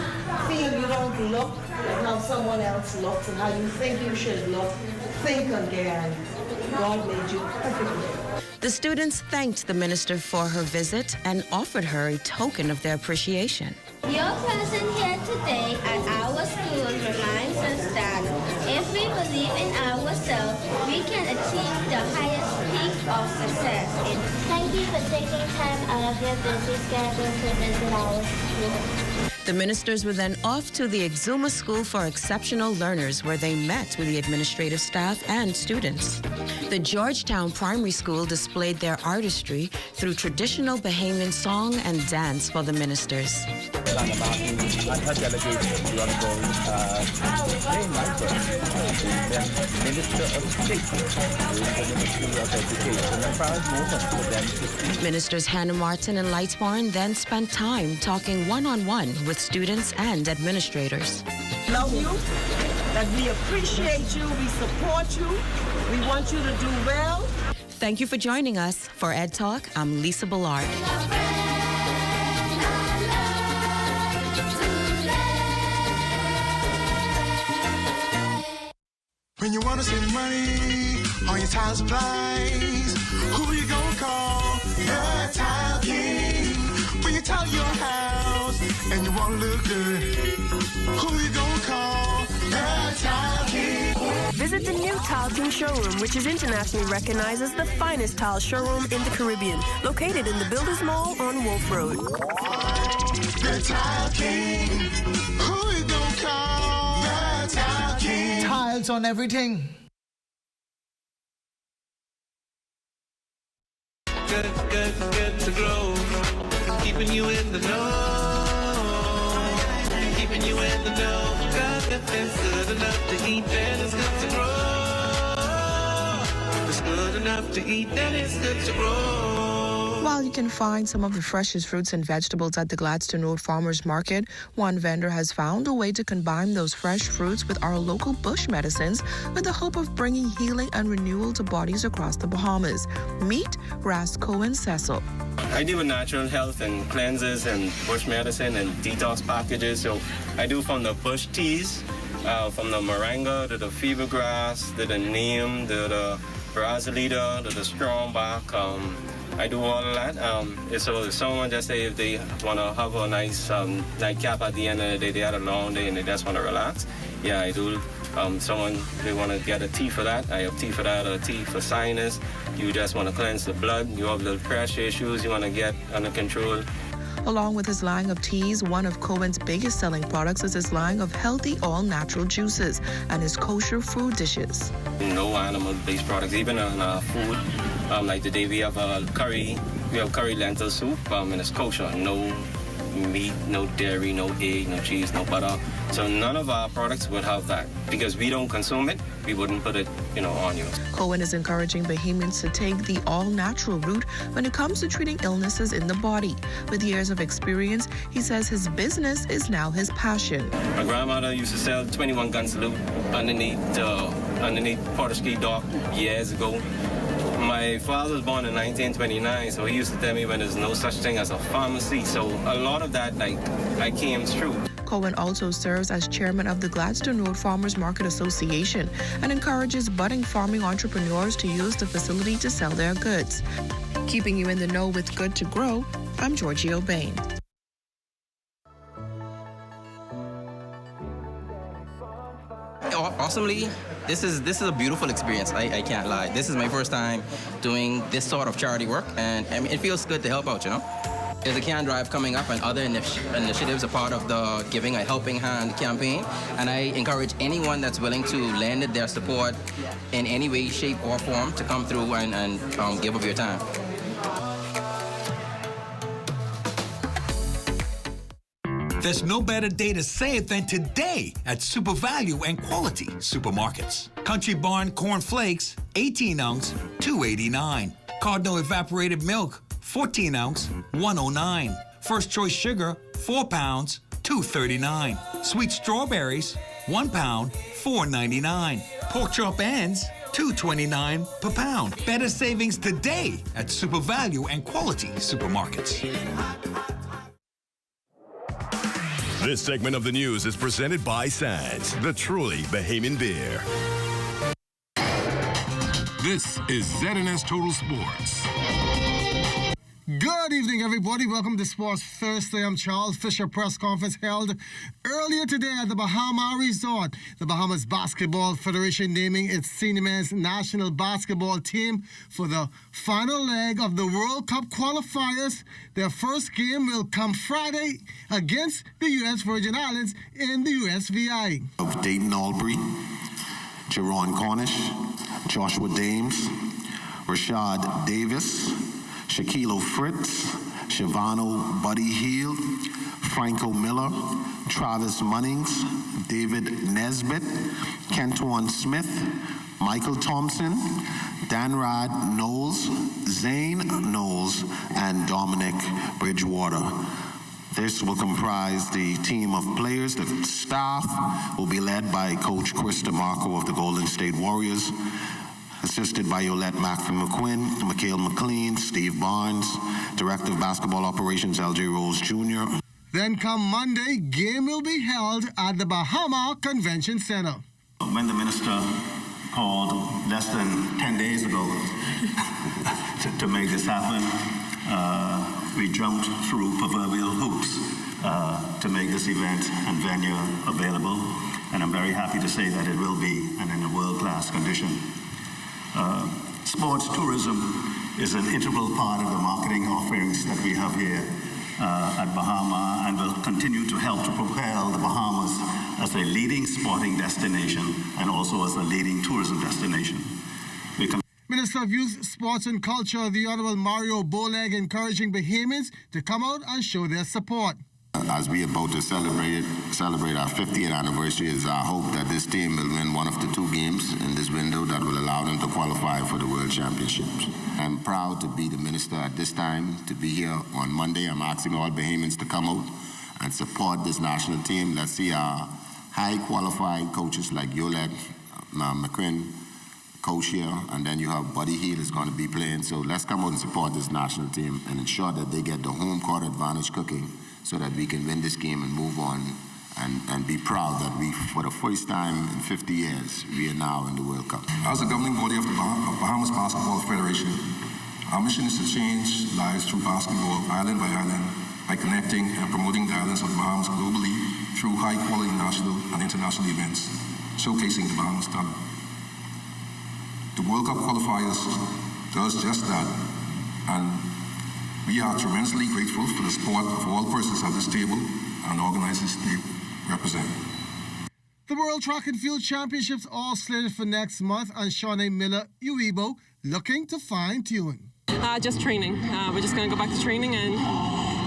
[SPEAKER 7] feel you don't look like how someone else looks and how you think you should look, think again. God made you perfectly.
[SPEAKER 6] The students thanked the minister for her visit and offered her a token of their appreciation.
[SPEAKER 19] Your presence here today at our school reminds us that if we believe in ourselves, we can achieve the highest peak of success.
[SPEAKER 22] Thank you for taking time out of your busy schedule to visit our school.
[SPEAKER 6] The ministers were then off to the Exuma School for Exceptional Learners, where they met with the administrative staff and students. The Georgetown Primary School displayed their artistry through traditional Bahamian song and dance for the ministers. Ministers Hannah Martin and Lightbourne then spent time talking one-on-one with students and administrators.
[SPEAKER 7] Love you, that we appreciate you, we support you, we want you to do well.
[SPEAKER 6] Thank you for joining us. For Ed Talk, I'm Lisa Ballard.
[SPEAKER 9] When you want to save money on your tile supplies, who you gonna call? The Tile King. When you tile your house and and you want to look good. Who you gonna call? The Tile King.
[SPEAKER 8] Visit the new Tile King showroom, which is internationally recognized as the finest tile showroom in the Caribbean, located in the Builders Mall on Wolf Road.
[SPEAKER 9] The Tile King. Who you gonna call? The Tile King.
[SPEAKER 10] Tiles on everything.
[SPEAKER 9] Good to grow. Keeping you in the know. Keeping you in the know. God, it's good enough to eat, then it's good to grow. It's good enough to eat, then it's good to grow.
[SPEAKER 11] While you can find some of the freshest fruits and vegetables at the Gladstone Road Farmers Market, one vendor has found a way to combine those fresh fruits with our local bush medicines with the hope of bringing healing and renewal to bodies across the Bahamas. Meet Rasco and Cecil.
[SPEAKER 12] I deal with natural health and cleanses and bush medicine and detox packages. So I do from the bush teas, from the moringa to the fever grass, to the neem, to the brazilita, to the strong bark. I do all of that. So if someone just say if they want to have a nice nightcap at the end of the day, they had a long day and they just want to relax, yeah, I do. Someone, they want to get a tea for that, I have tea for that, or tea for sinus. You just want to cleanse the blood, you have the pressure issues you want to get under control.
[SPEAKER 11] Along with his line of teas, one of Cohen's biggest selling products is his line of healthy, all-natural juices and his kosher food dishes.
[SPEAKER 12] No animal-based products, even on our food. Like today we have curry lentil soup, and it's kosher. No meat, no dairy, no egg, no cheese, no butter. So none of our products would have that. Because we don't consume it, we wouldn't put it, on you.
[SPEAKER 11] Cohen is encouraging Bahamians to take the all-natural route when it comes to treating illnesses in the body. With years of experience, he says his business is now his passion.
[SPEAKER 12] My grandmother used to sell 21 gun salute underneath Porterski Dock years ago. My father was born in 1929, so he used to tell me when there's no such thing as a pharmacy. So a lot of that, I came through.
[SPEAKER 11] Cohen also serves as chairman of the Gladstone Road Farmers Market Association and encourages budding farming entrepreneurs to use the facility to sell their goods. Keeping you in the know with Good to Grow, I'm Georgie Bain.
[SPEAKER 4] Awesomely, this is a beautiful experience. I can't lie. This is my first time doing this sort of charity work, and it feels good to help out, There's a can drive coming up, and other initiatives are part of the Giving a Helping Hand campaign, and I encourage anyone that's willing to lend their support in any way, shape, or form to come through and give of your time.
[SPEAKER 23] There's no better day to save than today at Super Value and Quality Supermarkets. Country Barn Corn Flakes, 18-ounce, $2.89. Cardinal Evaporated Milk, 14-ounce, $1.09. First Choice Sugar, 4 pounds, $2.39. Sweet Strawberries, 1 pound, $4.99. Pork chop ends, $2.29 per pound. Better savings today at Super Value and Quality Supermarkets.
[SPEAKER 24] This segment of the news is presented by Sands, the truly Bahamian beer.
[SPEAKER 27] This is ZNS Total Sports.
[SPEAKER 28] Good evening, everybody. Welcome to Sports Thursday. I'm Charles Fisher. Press conference held earlier today at the Bahama Resort. The Bahamas Basketball Federation naming its senior men's national basketball team for the final leg of the World Cup qualifiers. Their first game will come Friday against the U.S. Virgin Islands in the USVI.
[SPEAKER 29] Of Dayton Albury, Jerron Cornish, Joshua Dames, Rashad Davis, Shaquille Fritz, Shavano Buddy Heel, Franco Miller, Travis Munnings, David Nesbitt, Kentuan Smith, Michael Thompson, Danrad Knowles, Zane Knowles, and Dominic Bridgewater. This will comprise the team of players. The staff will be led by Coach Chris DeMarco of the Golden State Warriors, assisted by Yolette McQuinn, Mikhail McLean, Steve Barnes, Director of Basketball Operations, LJ Rose Jr.
[SPEAKER 28] Then come Monday, game will be held at the Bahama Convention Center.
[SPEAKER 29] When the minister called less than 10 days ago to make this happen, we jumped through proverbial hoops
[SPEAKER 10] to make this event and venue available, and I'm very happy to say that it will be, and in a world-class condition. Sports tourism is an integral part of the marketing offerings that we have here at Bahama, and will continue to help to propel the Bahamas as a leading sporting destination and also as a leading tourism destination.
[SPEAKER 28] Minister of Youth, Sports and Culture, the Honorable Mario Boleg, encouraging Bahamians to come out and show their support.
[SPEAKER 29] As we are about to celebrate our 50th anniversary, it's our hope that this team will win one of the 2 games in this window that will allow them to qualify for the World Championships. I'm proud to be the minister at this time, to be here on Monday. I'm asking all Bahamians to come out and support this national team. Let's see our high qualified coaches like Yolette, McQuinn, coach here, and then you have Buddy Hill is going to be playing. So let's come out and support this national team and ensure that they get the home court advantage cooking so that we can win this game and move on and be proud that we, for the first time in 50 years, we are now in the World Cup.
[SPEAKER 14] As the governing body of the Bahamas Basketball Federation, our mission is to change lives through basketball, island by island, by connecting and promoting the islands of the Bahamas globally through high-quality national and international events, showcasing the Bahamas talent. The World Cup qualifiers does just that, and we are tremendously grateful for the support of all persons at this table and organizers they represent.
[SPEAKER 28] The World Track and Field Championships all slated for next month, and Shawnee Miller Uibo looking to fine-tune.
[SPEAKER 15] Just training. We're just going to go back to training and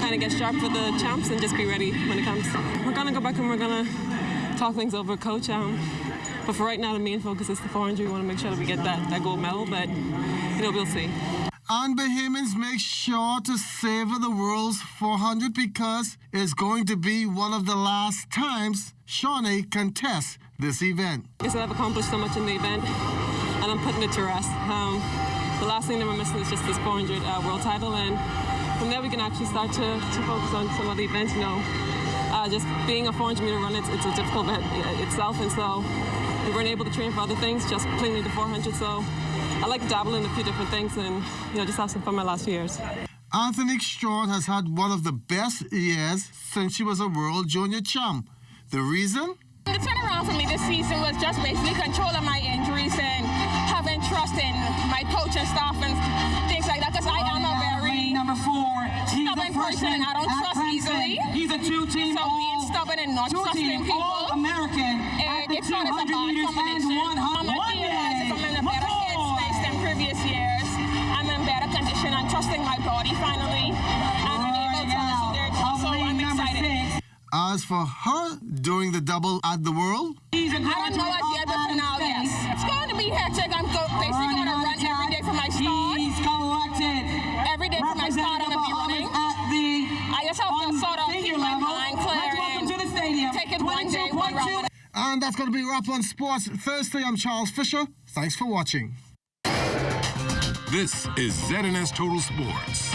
[SPEAKER 15] kind of get sharp for the champs and just be ready when it comes. We're going to go back and we're going to talk things over, Coach. But for right now, the main focus is the 400. We want to make sure that we get that gold medal, but we'll see.
[SPEAKER 28] And Bahamians, make sure to savor the world's 400 because it's going to be one of the last times Shawnee contests this event.
[SPEAKER 15] I guess I've accomplished so much in the event, and I'm putting it to rest. The last thing that we're missing is just this 400 world title, and from there we can actually start to focus on some of the events. Just being a 400-meter run, it's a difficult event itself, and so we weren't able to train for other things, just plainly the 400. So I like to dabble in a few different things and just have some fun my last few years.
[SPEAKER 28] Anthony Straughn has had one of the best years since she was a world junior champ. The reason?
[SPEAKER 16] The turnaround for me this season was just basically controlling my injuries and having trust in my coach and staff and things like that, because I am a very stubborn person and I don't trust easily.
[SPEAKER 17] He's a 2-team
[SPEAKER 16] so being stubborn and not trusting people,
[SPEAKER 17] American.
[SPEAKER 16] It's not as a bad combination. I realize if I'm in a better headspace than previous years, I'm in better condition. I'm trusting my body finally, and I'm able to listen there too, so I'm excited.
[SPEAKER 28] As for her doing the double at the World,
[SPEAKER 16] I don't know as yet, but for now, yes. It's going to be hectic. I'm basically going to run every day for my start.
[SPEAKER 17] He's collected.
[SPEAKER 16] Every day for my start, I'm going to be running. I just have to sort of keep my mind clear and take it one day, one round.
[SPEAKER 28] And that's going to be a wrap on Sports Thursday. I'm Charles Fisher. Thanks for watching.
[SPEAKER 27] This is ZNS Total Sports.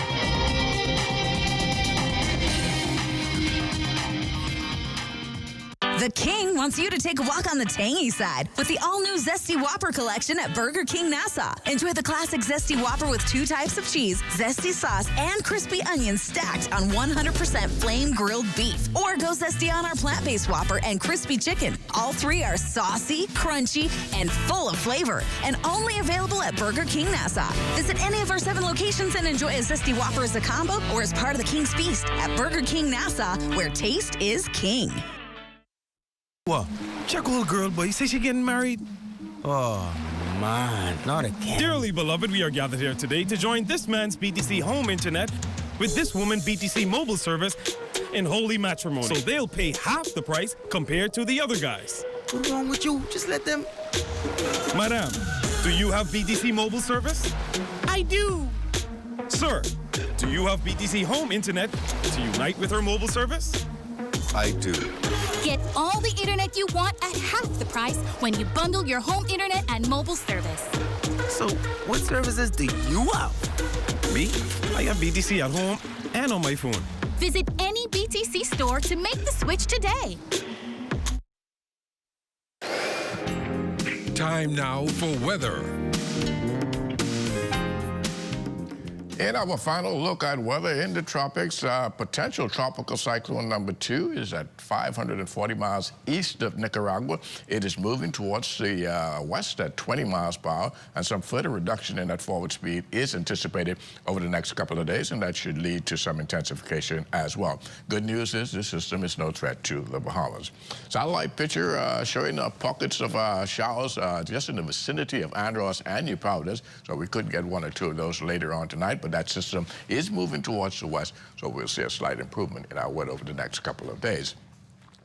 [SPEAKER 18] The King wants you to take a walk on the tangy side with the all-new Zesty Whopper collection at Burger King Nassau. Enjoy the classic Zesty Whopper with 2 types of cheese, zesty sauce, and crispy onions stacked on 100% flame-grilled beef. Or go zesty on our plant-based Whopper and crispy chicken. All 3 are saucy, crunchy, and full of flavor, and only available at Burger King Nassau. Visit any of our 7 locations and enjoy a Zesty Whopper as a combo or as part of the King's Feast at Burger King Nassau, where taste is king.
[SPEAKER 20] What? Check old girl, boy. You say she getting married?
[SPEAKER 21] Oh, man, not again.
[SPEAKER 20] Dearly beloved, we are gathered here today to join this man's BTC home internet with this woman BTC mobile service in holy matrimony. So they'll pay half the price compared to the other guys.
[SPEAKER 21] What's wrong with you? Just let them...
[SPEAKER 20] Madam, do you have BTC mobile service?
[SPEAKER 21] I do.
[SPEAKER 20] Sir, do you have BTC home internet to unite with her mobile service?
[SPEAKER 21] I do.
[SPEAKER 25] Get all the internet you want at half the price when you bundle your home internet and mobile service.
[SPEAKER 21] So, what services do you have?
[SPEAKER 20] Me? I have BTC at home and on my phone.
[SPEAKER 25] Visit any BTC store to make the switch today.
[SPEAKER 27] Time now for weather. In our final look at weather in the tropics, potential tropical cyclone number 2 is at 540 miles east of Nicaragua. It is moving towards the west at 20 miles per hour, and some further reduction in that forward speed is anticipated over the next couple of days, and that should lead to some intensification as well. Good news is this system is no threat to the Bahamas. Satellite picture showing pockets of showers just in the vicinity of Andros and New Providence, so we could get 1 or 2 of those later on tonight, but that system is moving towards the west, so we'll see a slight improvement in our weather over the next couple of days.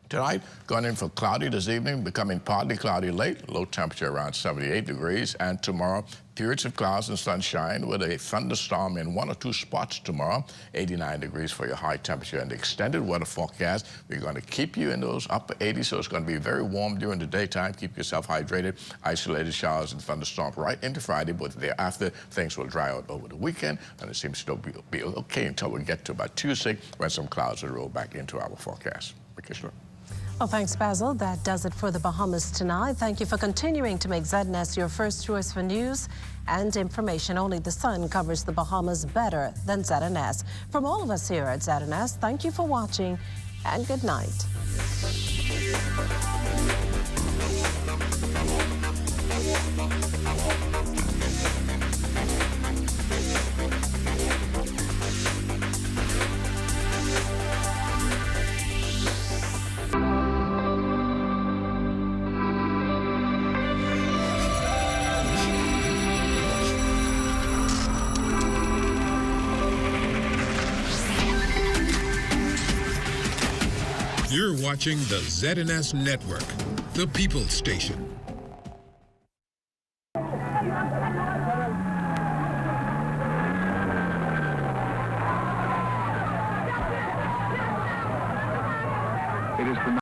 [SPEAKER 27] Tonight, going in for cloudy this evening, becoming partly cloudy late, low temperature around 78 degrees, and tomorrow, periods of clouds and sunshine with a thunderstorm in 1 or 2 spots tomorrow, 89 degrees for your high temperature. And the extended weather forecast, we're going to keep you in those upper 80s, so it's going to be very warm during the daytime. Keep yourself hydrated. Isolated showers and thunderstorms right into Friday, but thereafter, things will dry out over the weekend, and it seems to be okay until we get to about Tuesday, when some clouds will roll back into our forecast.
[SPEAKER 1] Well, thanks, Basil. That does it for the Bahamas tonight. Thank you for continuing to make ZNS your first choice for news and information. Only the sun covers the Bahamas better than ZNS. From all of us here at ZNS, thank you for watching and good night.
[SPEAKER 27] You're watching the ZNS Network, the People's Station.